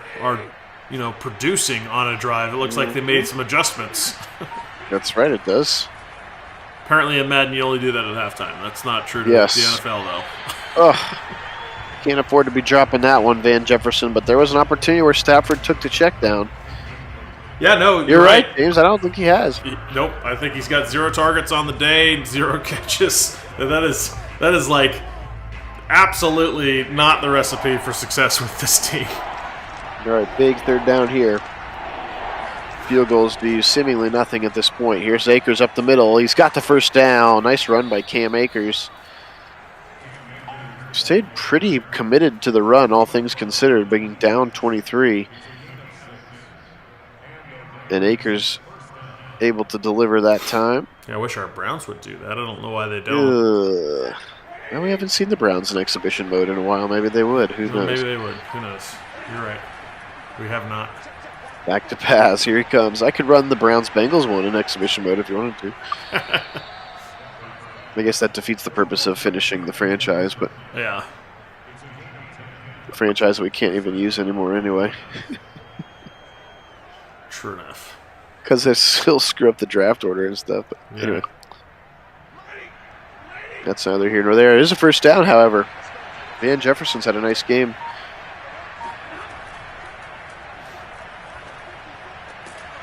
producing on a drive. It looks like they made some adjustments. That's right, it does. Apparently in Madden, you only do that at halftime. That's not true to the NFL, though. Can't afford to be dropping that one, Van Jefferson, but there was an opportunity where Stafford took the check down. Yeah, no, you're right, James. I don't think he has. Nope, I think he's got 0 targets on the day, 0 catches. That is absolutely not the recipe for success with this team. All right, big 3rd down here. Field goals do seemingly nothing at this point. Here's Akers up the middle. He's got the first down. Nice run by Cam Akers. Stayed pretty committed to the run, all things considered, being down 23. And Akers able to deliver that time. Yeah, I wish our Browns would do that. I don't know why they don't. Well, we haven't seen the Browns in exhibition mode in a while. Maybe they would. Who knows? Maybe they would. Who knows? You're right. We have not. Back to pass. Here he comes. I could run the Browns-Bengals one in exhibition mode if you wanted to. I guess that defeats the purpose of finishing the franchise, but yeah, the franchise we can't even use anymore anyway. True enough. Because they still screw up the draft order and stuff. But anyway, that's neither here nor there. It is a first down, however. Van Jefferson's had a nice game.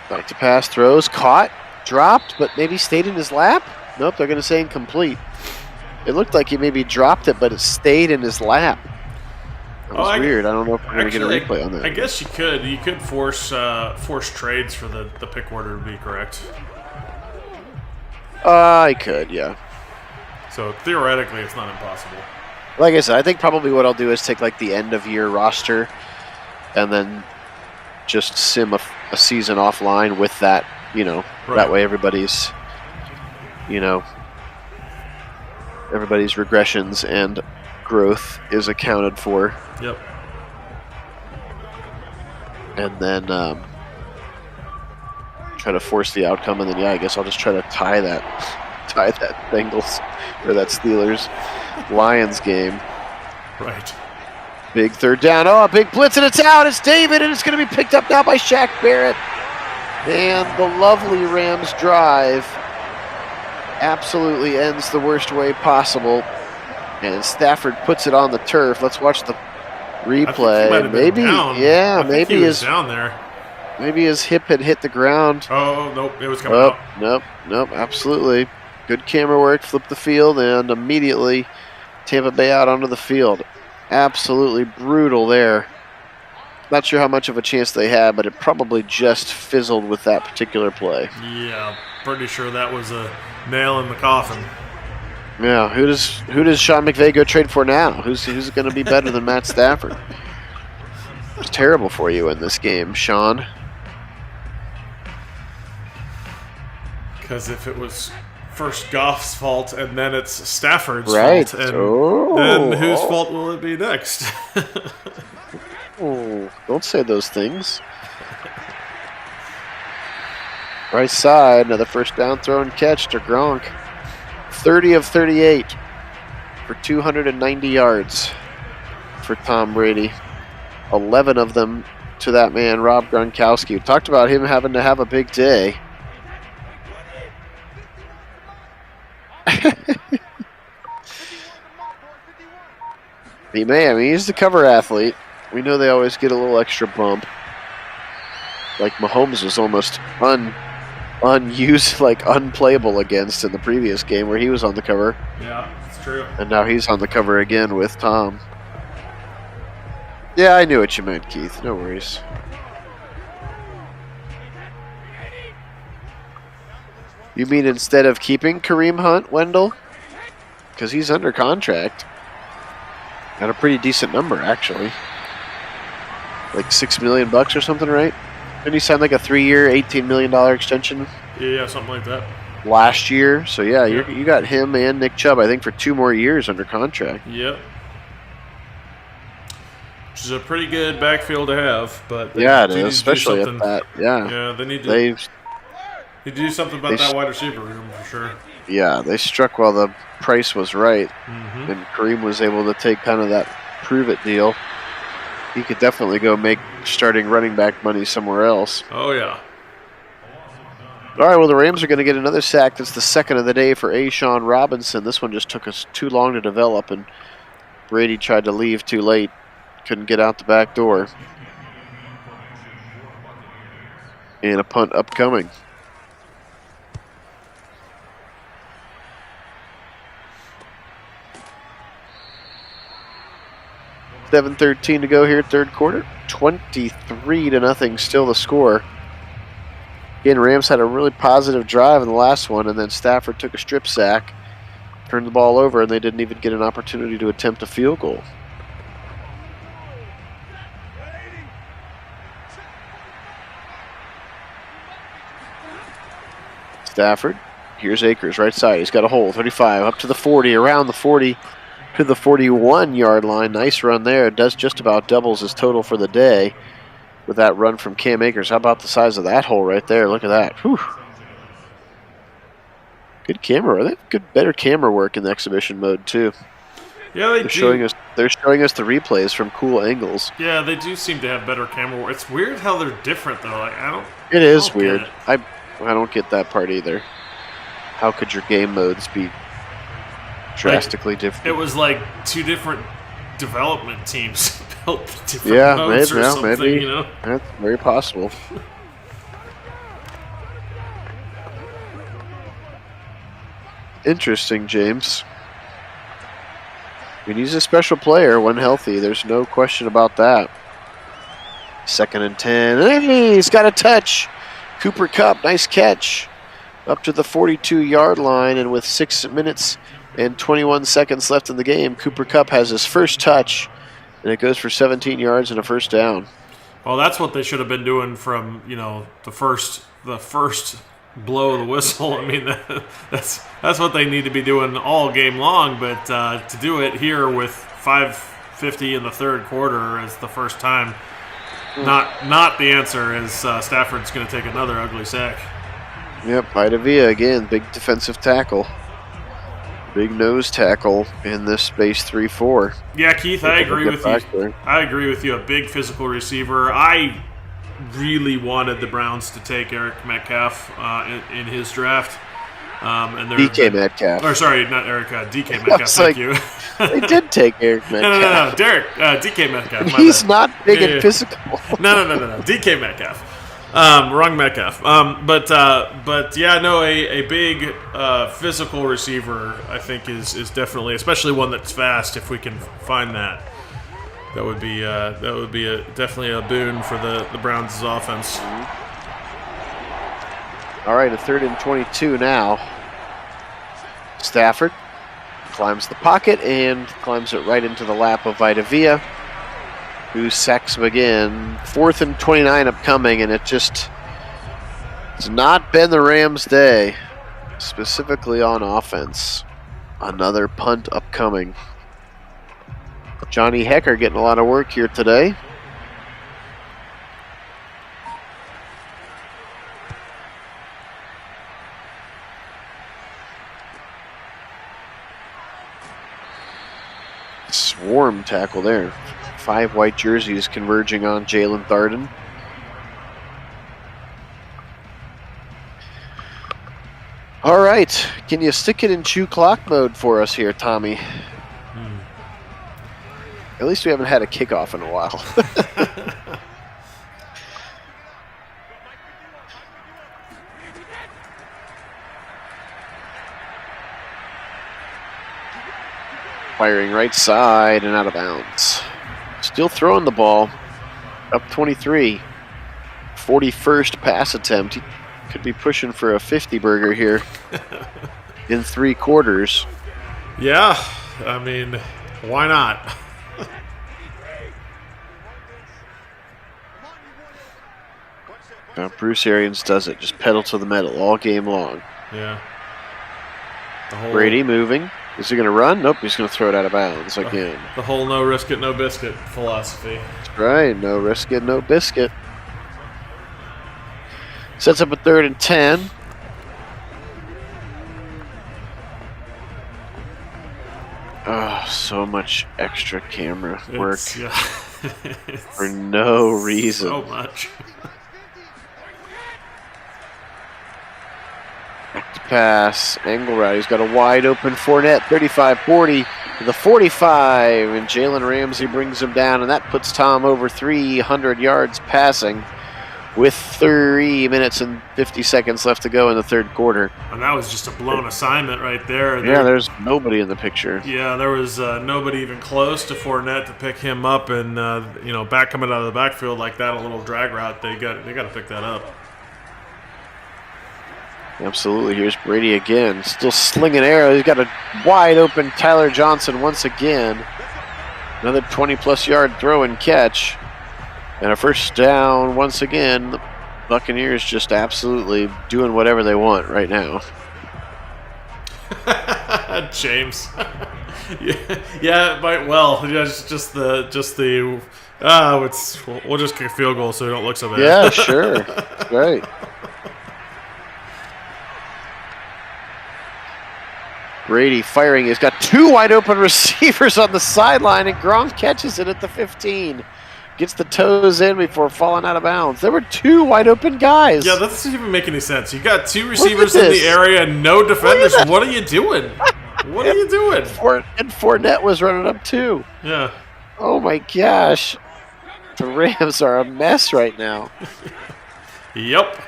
Back to pass, throws, caught, dropped, but maybe stayed in his lap. Nope, they're going to say incomplete. It looked like he maybe dropped it, but it stayed in his lap. That was weird. I don't know if we're going to get a replay on that. I guess you could. You could force trades for the pick order to be correct. I could, yeah. So theoretically, it's not impossible. Like I said, I think probably what I'll do is take like the end of year roster and then just sim a season offline with that, right. That way everybody's regressions and growth is accounted for. Yep. And then try to force the outcome, and then I guess I'll just try to tie that Bengals or that Steelers Lions game. Right. Big third down. Oh, a big blitz, and it's out. It's David, and it's going to be picked up now by Shaq Barrett. And the lovely Rams drive absolutely ends the worst way possible. And Stafford puts it on the turf. Let's watch the replay. Maybe, yeah, maybe he was down there. Maybe his hip had hit the ground. Oh, nope, it was coming out. Nope, absolutely. Good camera work, flipped the field, and immediately Tampa Bay out onto the field. Absolutely brutal there. Not sure how much of a chance they had, but it probably just fizzled with that particular play. Yeah, pretty sure that was a nail in the coffin. Yeah, who does Sean McVay go trade for now? Who's going to be better than Matt Stafford? It's terrible for you in this game, Sean. Because if it was first Goff's fault and then it's Stafford's fault, and then whose fault will it be next? Don't say those things. Right side, another first down throw and catch to Gronk. 30 of 38 for 290 yards for Tom Brady. 11 of them to that man, Rob Gronkowski. We talked about him having to have a big day. He may. I mean, he's the cover athlete. We know they always get a little extra bump. Like Mahomes was almost unused, like unplayable against in the previous game where he was on the cover. Yeah, it's true. And now he's on the cover again with Tom. Yeah, I knew what you meant, Keith. No worries. You mean instead of keeping Kareem Hunt, Wendell? Because he's under contract. At a pretty decent number, actually. Like $6 million or something, right? Didn't he sign like a 3-year, $18 million extension? Yeah, something like that. Last year. So, yeah, you got him and Nick Chubb, I think, for 2 more years under contract. Yep. Which is a pretty good backfield to have. But yeah, it is, especially at that. Yeah. Yeah, they need to do something about that wide receiver room for sure. Yeah, they struck while the price was right. Mm-hmm. And Kareem was able to take kind of that prove-it deal. He could definitely go make starting running back money somewhere else. Oh, yeah. All right, well, the Rams are going to get another sack. That's the second of the day for A'Shawn Robinson. This one just took us too long to develop, and Brady tried to leave too late. Couldn't get out the back door. And a punt upcoming. 7:13 to go here, third quarter. 23-0 still the score. Again, Rams had a really positive drive in the last one, and then Stafford took a strip sack, turned the ball over, and they didn't even get an opportunity to attempt a field goal. Stafford. Here's Akers, right side. He's got a hole, 35, up to the 40, around the 40 to the 41-yard line. Nice run there. It does just about doubles his total for the day with that run from Cam Akers. How about the size of that hole right there? Look at that. Whew. Good camera. They have better camera work in the exhibition mode, too. Yeah, they're showing us the replays from cool angles. Yeah, they do seem to have better camera work. It's weird how they're different, though. Like, It is weird. I don't get that part either. How could your game modes be drastically different? It was like 2 different development teams built different modes or something, maybe. You know? That's very possible. Interesting, James. And he's a special player when healthy. There's no question about that. 2nd and 10. Hey, he's got a touch. Cooper Kupp, nice catch. Up to the 42-yard line, and with 6 minutes and 21 seconds left in the game, Cooper Kupp has his first touch, and it goes for 17 yards and a first down. Well, that's what they should have been doing from, the first blow of the whistle. I mean, that's what they need to be doing all game long. But to do it here with 5:50 in the third quarter is the first time. Not the answer. As Stafford's going to take another ugly sack. Yep, Idavia again, big defensive tackle. Big nose tackle in this space 3-4. Yeah, Keith, I agree with you. I agree with you. A big physical receiver. I really wanted the Browns to take Eric Metcalf in his draft. And DK Metcalf. Or sorry, not Eric. DK Metcalf. Thank you. They did take Eric Metcalf. No. Derek. DK Metcalf. He's not big and physical. No. DK Metcalf. Wrong Metcalf. But yeah, no, a big physical receiver I think is definitely, especially one that's fast. If we can find that, that would be definitely a boon for the Browns' offense. All right, a 3rd and 22 now. Stafford climbs the pocket and climbs it right into the lap of Idavia, who sacks him again. 4th and 29 upcoming, and it's not been the Rams' day, specifically on offense. Another punt upcoming. Johnny Hecker getting a lot of work here today. Swarm tackle there. 5 white jerseys converging on Jalen Tharden. All right. Can you stick it in chew clock mode for us here, Tommy? At least we haven't had a kickoff in a while. Firing right side and out of bounds. Still throwing the ball. Up 23. 41st pass attempt. He could be pushing for a 50-burger here in 3 quarters. Yeah, I mean, why not? Bruce Arians does it. Just pedal to the metal all game long. Yeah. Brady moving. Is he going to run? Nope, he's going to throw it out of bounds again. The whole no risk it, no biscuit philosophy. That's right, no risk it, no biscuit. Sets up a 3rd and 10. Oh, so much extra camera work for no reason. So much. Pass, angle route. He's got a wide open Fournette, 35-40 to the 45, and Jalen Ramsey brings him down, and that puts Tom over 300 yards passing with 3 minutes and 50 seconds left to go in the 3rd quarter. And that was just a blown assignment right there. Yeah, there's nobody in the picture. Yeah, there was nobody even close to Fournette to pick him up, and back coming out of the backfield like that, a little drag route. They got to pick that up. Absolutely. Here's Brady again. Still slinging arrows. He's got a wide open Tyler Johnson once again. Another 20-plus yard throw and catch. And a first down once again. The Buccaneers just absolutely doing whatever they want right now. James. Yeah, it might well. We'll just kick a field goal so it don't look so bad. Yeah, sure. Right. Brady firing. He's got 2 wide open receivers on the sideline, and Gronk catches it at the 15. Gets the toes in before falling out of bounds. There were 2 wide open guys. Yeah, that doesn't even make any sense. You got 2 receivers in the area, no defenders. What are you doing? What are you doing? And Fournette was running up too. Yeah. Oh my gosh. The Rams are a mess right now. Yep.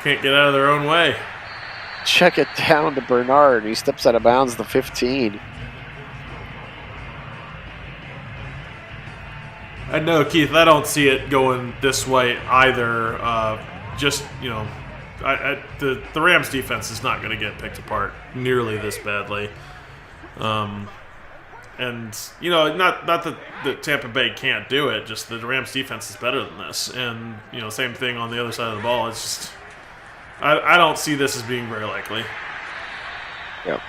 Can't get out of their own way. Check it down to Bernard. He steps out of bounds at the 15. I know, Keith. I don't see it going this way either. The Rams defense is not going to get picked apart nearly this badly. And not that Tampa Bay can't do it. Just the Rams defense is better than this. And same thing on the other side of the ball. It's just I don't see this as being very likely. Yep.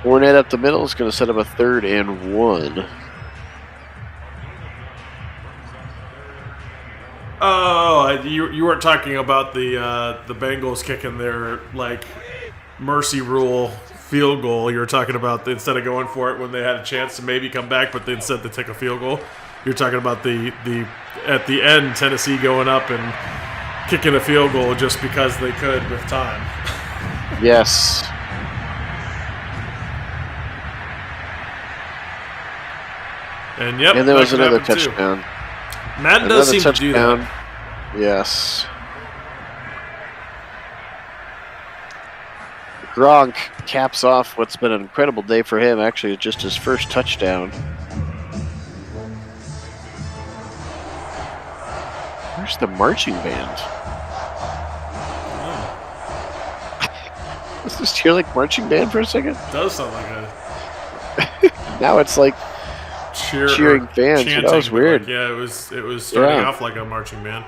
Fournette up the middle is going to set up a 3rd and 1. Oh, you weren't talking about the Bengals kicking their mercy rule field goal. You were talking about instead of going for it when they had a chance to maybe come back, but instead they take a field goal. You're talking about the at the end Tennessee going up and kicking a field goal just because they could with time. Yes. And yep, and there was another touchdown. Madden does seem to do that. Yes. Gronk caps off what's been an incredible day for him. Actually, it's just his first touchdown. Where's the marching band? Oh. Does this hear like marching band for a second? It does sound like a... Now it's like cheering fans. Chanting, that was weird. It was starting off like a marching band.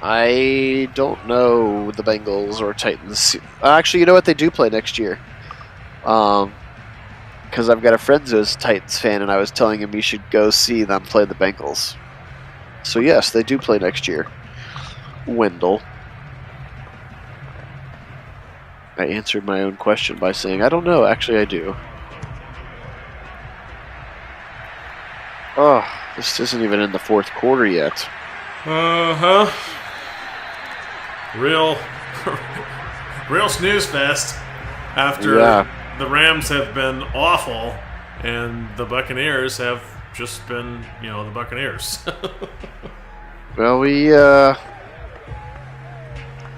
I don't know the Bengals or Titans. Actually, you know what? They do play next year. Because I've got a friend who's a Titans fan, and I was telling him he should go see them play the Bengals. So yes, they do play next year. Wendell. I answered my own question by saying, I don't know. Actually, I do. Oh, this isn't even in the 4th quarter yet. Uh-huh. Real snooze fest after the Rams have been awful and the Buccaneers have just been, the Buccaneers. Well,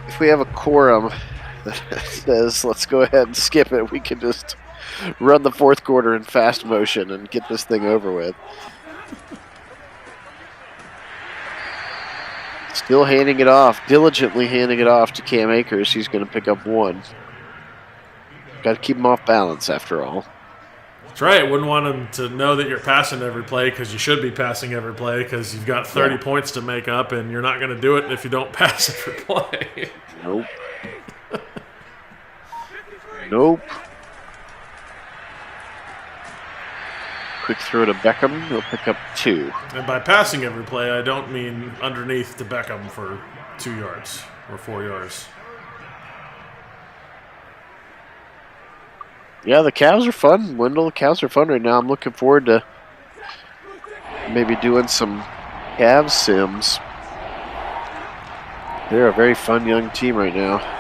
if we have a quorum that says let's go ahead and skip it, we can just run the 4th quarter in fast motion and get this thing over with. Still diligently handing it off to Cam Akers. He's going to pick up 1. Got to keep him off balance after all. That's right. Wouldn't want him to know that you're passing every play because you should be passing every play because you've got 30 points to make up and you're not going to do it if you don't pass every play. Nope. Nope. Quick throw to Beckham. He'll pick up 2. And by passing every play, I don't mean underneath to Beckham for 2 yards or 4 yards. Yeah, the Cavs are fun. Wendell, the Cavs are fun right now. I'm looking forward to maybe doing some Cavs sims. They're a very fun young team right now.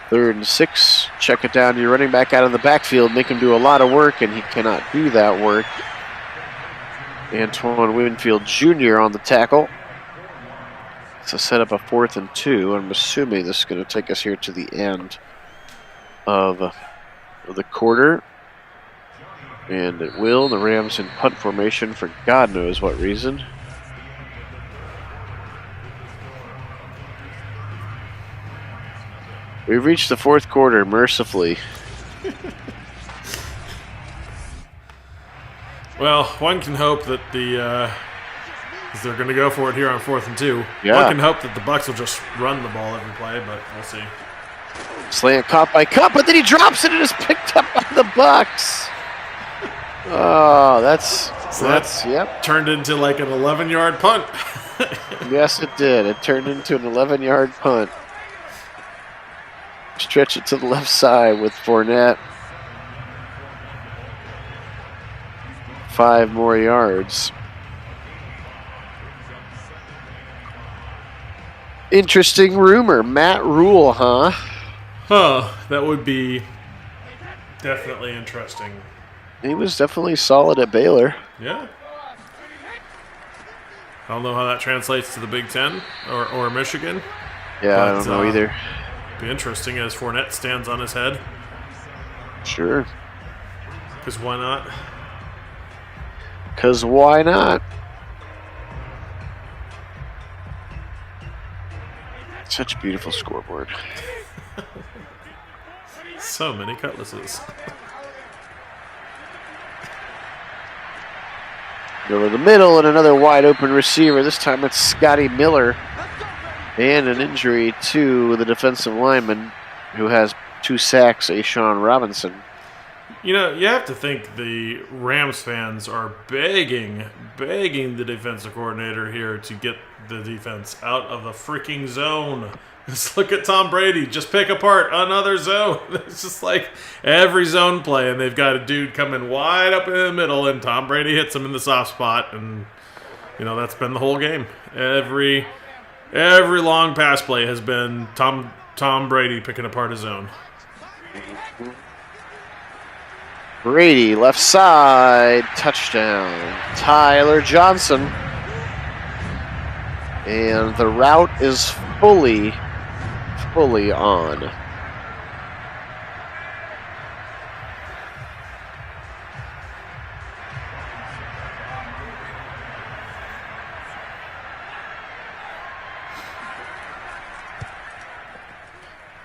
3rd and 6. Check it down. You're running back out of the backfield. Make him do a lot of work, and he cannot do that work. Antoine Winfield Jr. on the tackle. So set up a 4th and 2. I'm assuming this is going to take us here to the end of the quarter. And it will. The Rams in punt formation for God knows what reason. We've reached the 4th quarter, mercifully. Well, one can hope that because they're going to go for it here on 4th and 2. Yeah. One can hope that the Bucs will just run the ball every play, but we'll see. Slant caught by Cup, but then he drops it and is picked up by the Bucs. Oh, that's turned into like an 11-yard punt. Yes, it did. It turned into an 11-yard punt. Stretch it to the left side with Fournette. 5 more yards. Interesting rumor. Matt Rule, huh? Huh. That would be definitely interesting. He was definitely solid at Baylor. Yeah. I don't know how that translates to the Big Ten or Michigan. Yeah, I don't know either. Be interesting as Fournette stands on his head. Sure. Because why not? Because why not? Such a beautiful scoreboard. So many cutlasses. Go to the middle and another wide open receiver. This time it's Scotty Miller. And an injury to the defensive lineman who has 2 sacks, Ashawn Robinson. You know, you have to think the Rams fans are begging the defensive coordinator here to get the defense out of the freaking zone. Just look at Tom Brady. Just pick apart another zone. It's just like every zone play, and they've got a dude coming wide up in the middle, and Tom Brady hits him in the soft spot, and, you know, that's been the whole game. Every long pass play has been Tom Brady picking apart a zone. Brady, left side, touchdown. Tyler Johnson. And the route is fully on.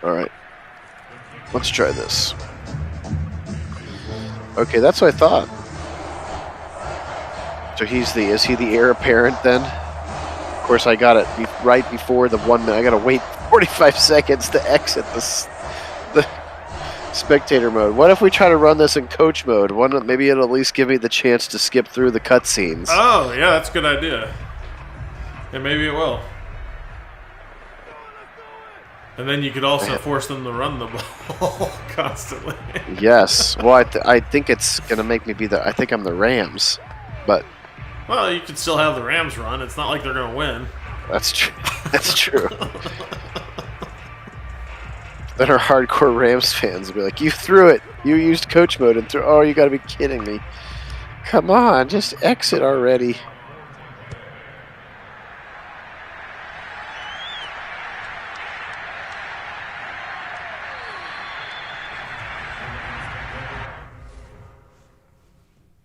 All right, let's try this. Okay, that's what I thought. So is he the heir apparent then? Of course, I got it right before the 1 minute. I got to wait 45 seconds to exit the spectator mode. What if we try to run this in coach mode? Maybe it'll at least give me the chance to skip through the cutscenes. Oh, yeah, that's a good idea. And maybe it will. And then you could also force them to run the ball constantly. Yes. Well, I think it's going to make me I think I'm the Rams. But well, you could still have the Rams run. It's not like they're going to win. That's true. That's true. Then our hardcore Rams fans will be like, you threw it. You used coach mode and threw. Oh, you got to be kidding me. Come on, just exit already.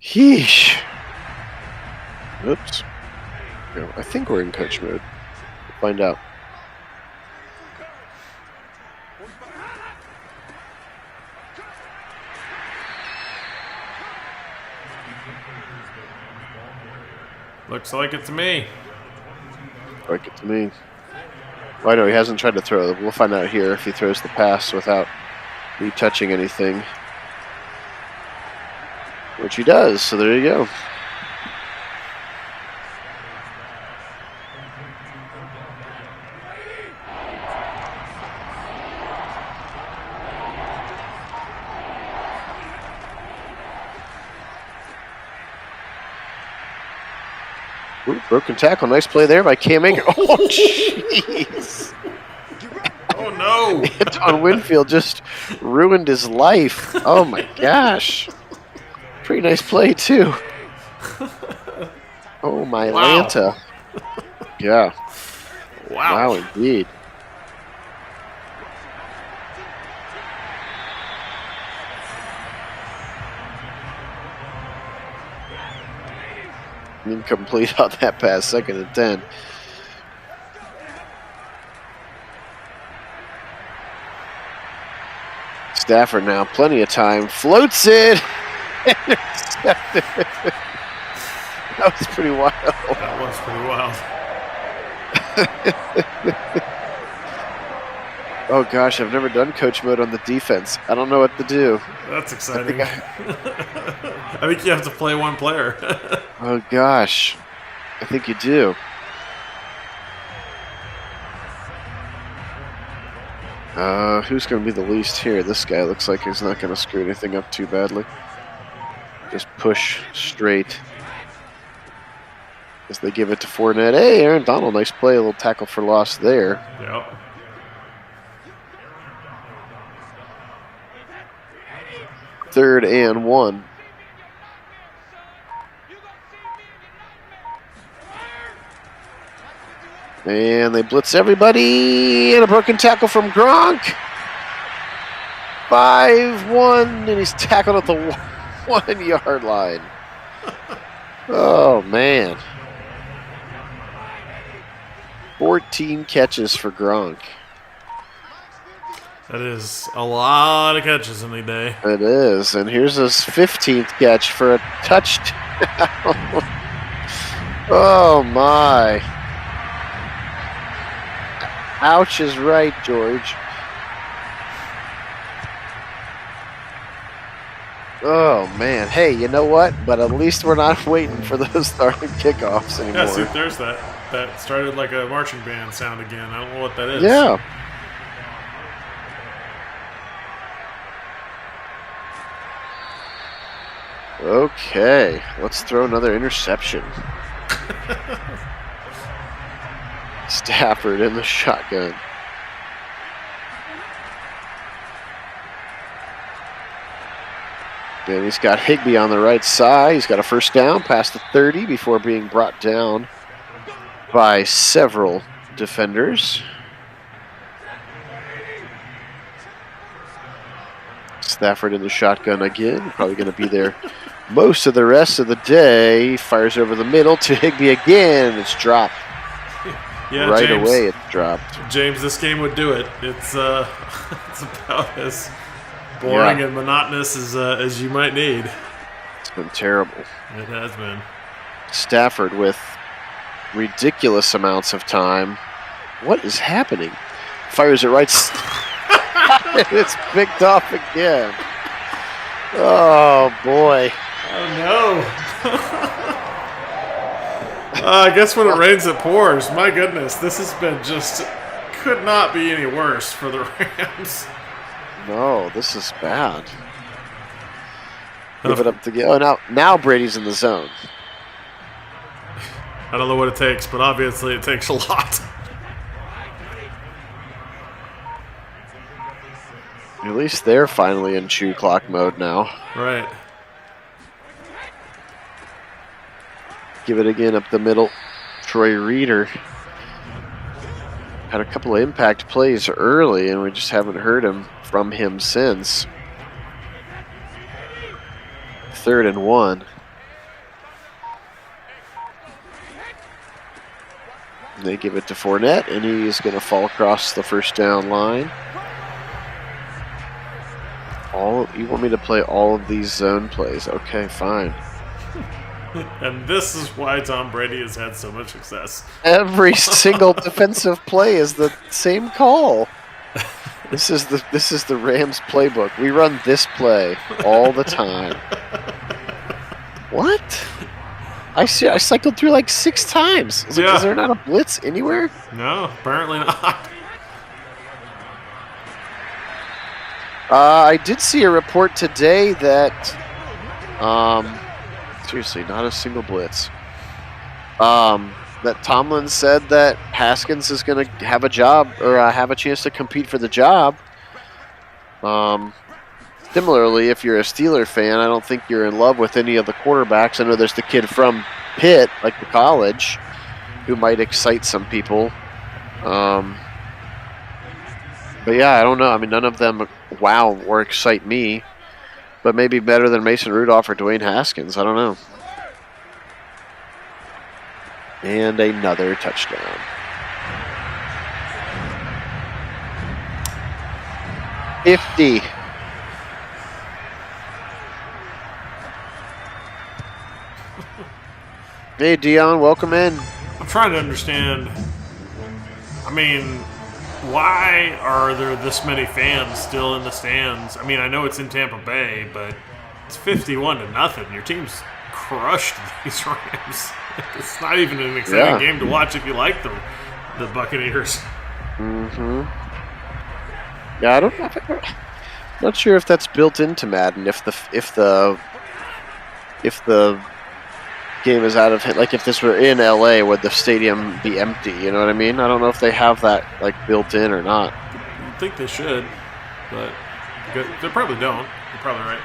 Yeesh. Oops. No, I think we're in coach mode. We'll find out. Looks like it to me. Like it to me. Well, I know he hasn't tried to throw. We'll find out here if he throws the pass without me touching anything. Which he does, so there you go. Ooh, broken tackle. Nice play there by Cam Akers. Oh, jeez. Oh, no. Anton Winfield just ruined his life. Oh, my gosh. Pretty nice play, too. Oh, my Atlanta. Yeah. Wow. Wow, indeed. Incomplete on that pass, 2nd and 10. Stafford now, plenty of time, floats it. Intercepted. That was pretty wild. That was pretty wild. Oh gosh, I've never done coach mode on the defense. I don't know what to do. That's exciting. I think you have to play one player. Oh gosh, I think you do. Who's going to be the least here? This guy looks like he's not going to screw anything up too badly. Just push straight as they give it to Fournette. Hey, Aaron Donald, nice play. A little tackle for loss there. Yep. Third and 1. And they blitz everybody, and a broken tackle from Gronk. 5-1, and he's tackled at the 1 yard line. Oh, man. 14 catches for Gronk. That is a lot of catches in a day. It is, and here's his 15th catch for a touchdown. Oh, my. Ouch is right, George. Oh, man. Hey, you know what? But at least we're not waiting for those starting kickoffs anymore. Yeah, see, there's that. That started like a marching band sound again. I don't know what that is. Yeah. Okay, let's throw another interception. Stafford in the shotgun. And he's got Higbee on the right side. He's got a first down past the 30 before being brought down by several defenders. Stafford in the shotgun again. Probably going to be there most of the rest of the day. Fires over the middle to Higbee again. It's dropped. Yeah, right James, away it's dropped. James, this game would do it. It's it's about as boring and monotonous as you might need. It's been terrible. It has been. Stafford with ridiculous amounts of time. What is happening? Fires it right. It's picked off again. Oh, boy. Oh, no. I guess when it rains, it pours. My goodness, this has been just could not be any worse for the Rams. No, this is bad. Give it up to oh, now Brady's in the zone. I don't know what it takes, but obviously it takes a lot. At least they're finally in chew clock mode now. Right. Give it again up the middle. Troy Reeder had a couple of impact plays early, and we just haven't heard from him since. 3rd and 1. And they give it to Fournette, and he's going to fall across the first down line. You want me to play all of these zone plays? Okay, fine. And this is why Tom Brady has had so much success. Every single defensive play is the same call. This is the Rams playbook. We run this play all the time. What? I cycled through like 6 times. Is there not a blitz anywhere? No, apparently not. I did see a report today that, seriously, not a single blitz. That Tomlin said that Haskins is going to have a job or have a chance to compete for the job. Similarly, if you're a Steeler fan, I don't think you're in love with any of the quarterbacks. I know there's the kid from Pitt, like the college, who might excite some people. But yeah, I don't know. I mean, none of them wow or excite me. But maybe better than Mason Rudolph or Dwayne Haskins. I don't know. And another touchdown. $50. Hey, Dion, welcome in. I'm trying to understand. I mean, why are there this many fans still in the stands? I mean, I know it's in Tampa Bay, but it's 51-0. Your team's crushed these Rams. It's not even an exciting game to watch if you like the Buccaneers. Mm-hmm. Yeah, I'm not sure if that's built into Madden. If the game is out of hit, like if this were in LA, would the stadium be empty? You know what I mean? I don't know if they have that like built in or not. I think they should, but they probably don't. You're probably right.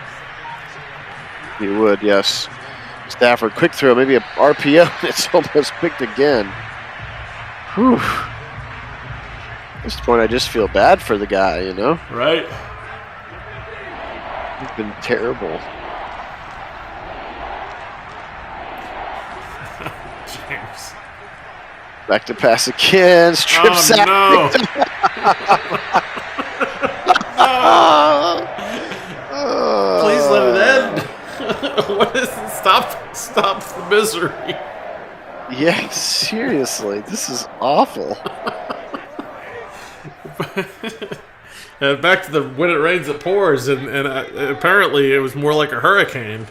You would, yes. Stafford, quick throw, maybe a RPO. It's almost picked again. Whew. At this point, I just feel bad for the guy, you know? Right. He's been terrible. James. Back to pass again. Strip sack. No. Please let it end. What is it? Stop the misery. Yeah, seriously. This is awful. Back to the when it rains, it pours, and apparently it was more like a hurricane.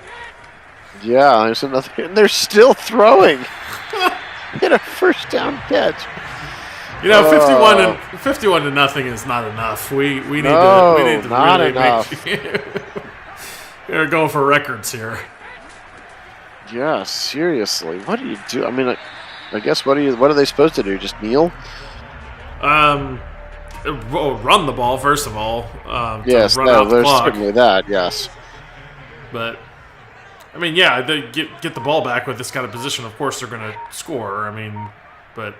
Yeah, there's another. And they're still throwing. Hit a first down catch. You know, 51 to nothing is not enough. We need No, to really not enough. We're going for records here. Yeah, seriously. What do you do? I mean, I guess what are they supposed to do? Just kneel? Run the ball first of all. Yes, run out the there's clock. certainly that. Yes. But I mean, yeah, they get the ball back with this kind of position. Of course, they're going to score. I mean, but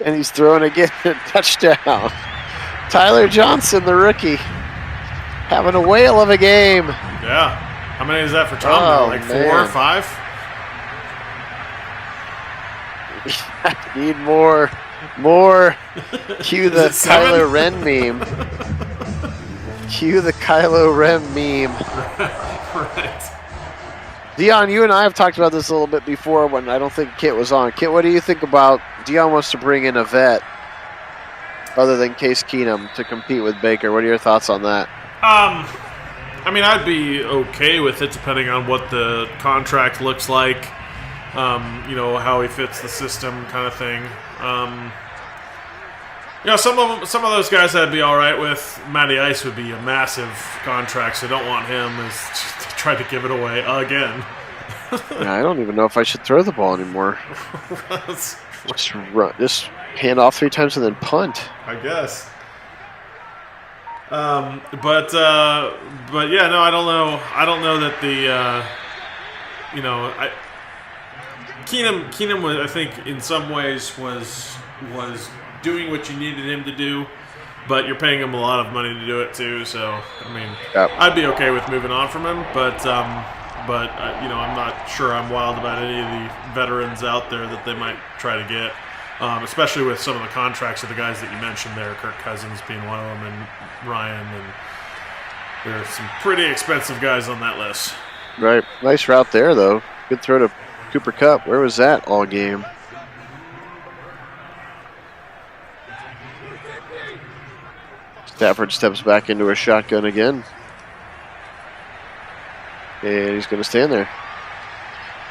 And he's throwing again. Touchdown. Tyler Johnson, the rookie, having a whale of a game. yeah. How many is that for Tom? Oh, Like man. 4 or 5? Need more. Cue the it 7? Kylo Ren meme. Cue the Kylo Ren meme. Right. Dion, you and I have talked about this a little bit before when I don't think Kit was on. Kit, what do you think about Dion wants to bring in a vet other than Case Keenum to compete with Baker? What are your thoughts on that? I mean, I'd be okay with it depending on what the contract looks like. You know, how he fits the system, kind of thing. You know, some of those guys I'd be all right with. Matty Ice would be a massive contract, so don't want him. As they tried to give it away again. Yeah, I don't even know if I should throw the ball anymore. Just hand off 3 times and then punt. I guess. But yeah, no, I don't know. I don't know that the you know, Keenum was, I think, in some ways was doing what you needed him to do, but you're paying him a lot of money to do it too. So I mean, Yep. I'd be okay with moving on from him, but you know, I'm not sure I'm wild about any of the veterans out there that they might try to get, especially with some of the contracts of the guys that you mentioned there, Kirk Cousins being one of them, and Ryan, and there's some pretty expensive guys on that list. Right. Nice route there, though. Good throw to Cooper Kupp. Where was that all game? Stafford steps back into a shotgun again. And he's going to stand there.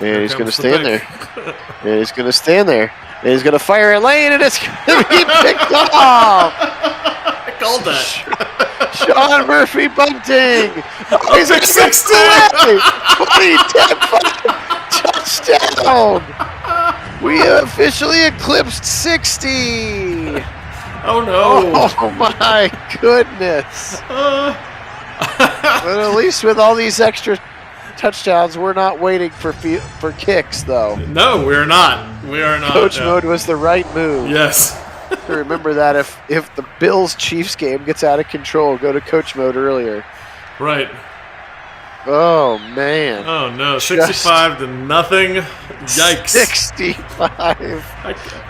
And he's going to stand there. And he's going to stand there. And he's going to fire a lane, and it's going to be picked off. I called that. Sean Murphy bunting. Oh, he's a 60. 20-10 touchdown. We have officially eclipsed 60. Oh no! Oh my goodness! But at least with all these extra touchdowns, we're not waiting for kicks, though. No, we are not. We are not. Coach mode was the right move. Yes. Remember that if the Bills-Chiefs game gets out of control, go to coach mode earlier. Right. Oh man! Oh no! 65 to nothing. Yikes! 65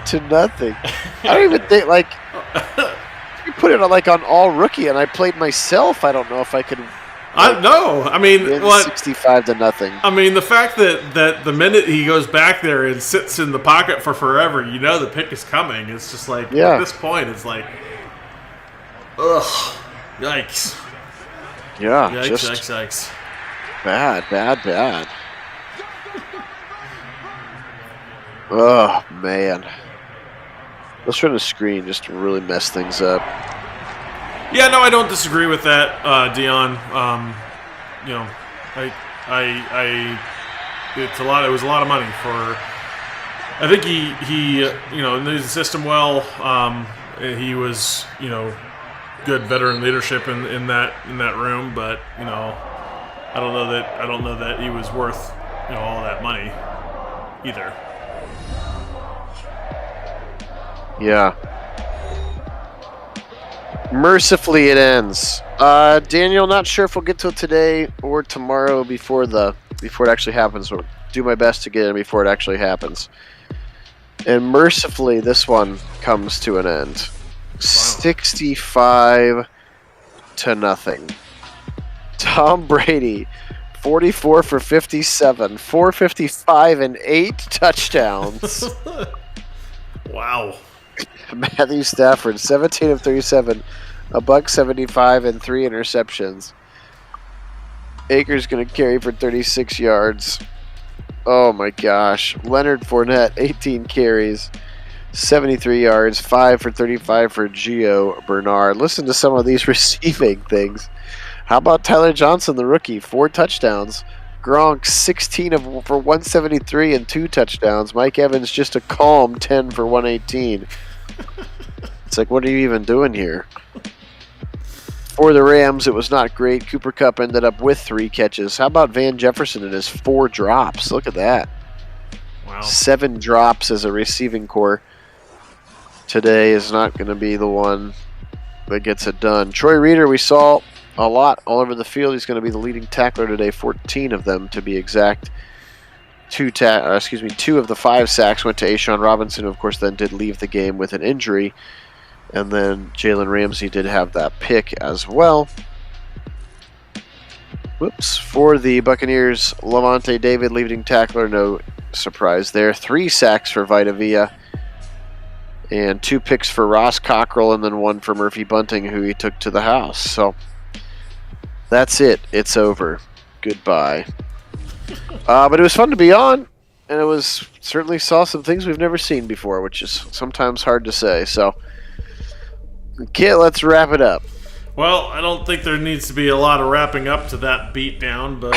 to nothing. I don't even think you put it on on all rookie, and I played myself. I don't know if I could. I know. I mean, 65 to nothing. I mean, the fact that the minute he goes back there and sits in the pocket for forever, you know the pick is coming. It's just like at this point, it's like, ugh, yikes. Yeah, yikes. Bad. Oh man. Let's run a screen just to really mess things up. Yeah, no, I don't disagree with that, Dion. You know, it's a lot. It was a lot of money for. I think he you know knows the system well. He was good veteran leadership in that room, but I don't know that he was worth all that money either. Yeah. Mercifully, it ends. Daniel, not sure if we'll get to it today or tomorrow before it actually happens. We'll do my best to get in before it actually happens. And mercifully, this one comes to an end. Wow. 65-0. Tom Brady, 44 for 57, 455 and 8 touchdowns. Wow. Matthew Stafford, 17 of 37, $175 and 3 interceptions. Akers going to carry for 36 yards. Oh my gosh. Leonard Fournette, 18 carries, 73 yards, 5 for 35 for Gio Bernard. Listen to some of these receiving things. How about Tyler Johnson, the rookie, 4 touchdowns. Gronk, 16 for 173 and 2 touchdowns. Mike Evans, just a calm 10 for 118. It's like, what are you even doing here? For the Rams, it was not great. Cooper Kupp ended up with 3 catches. How about Van Jefferson and his 4 drops? Look at that. Wow. 7 drops as a receiving core. Today is not going to be the one that gets it done. Troy Reeder, we saw a lot all over the field. He's going to be the leading tackler today, 14 of them to be exact. 2 of the 5 sacks went to Ashawn Robinson, who of course then did leave the game with an injury. And then Jalen Ramsey did have that pick as well. Whoops. For the Buccaneers, Lavonte David, leading tackler, no surprise there. 3 sacks for Vita Vea. And 2 picks for Ross Cockrell, and then 1 for Murphy Bunting, who he took to the house. So that's it. It's over. Goodbye. But it was fun to be on, and it was certainly saw some things we've never seen before, which is sometimes hard to say. So, Kit, let's wrap it up. Well, I don't think there needs to be a lot of wrapping up to that beatdown, but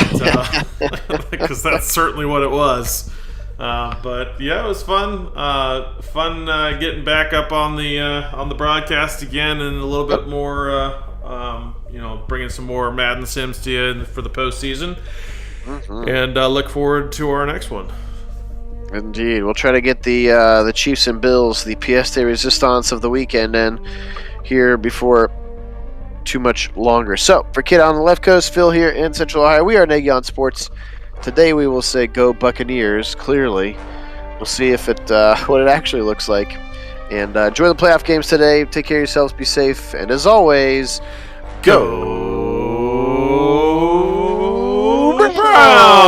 because that's certainly what it was. But yeah, it was fun. Fun getting back up on the broadcast again, and a little bit more, bringing some more Madden Sims to you for the postseason. Mm-hmm. And look forward to our next one. Indeed, we'll try to get the Chiefs and Bills, the pièce de résistance of the weekend, in here before too much longer. So, for Kid on the left coast, Phil here in Central Ohio, we are Nagy on Sports. Today we will say go Buccaneers, clearly. We'll see if it what it actually looks like. And enjoy the playoff games today. Take care of yourselves, be safe, and as always, go Browns!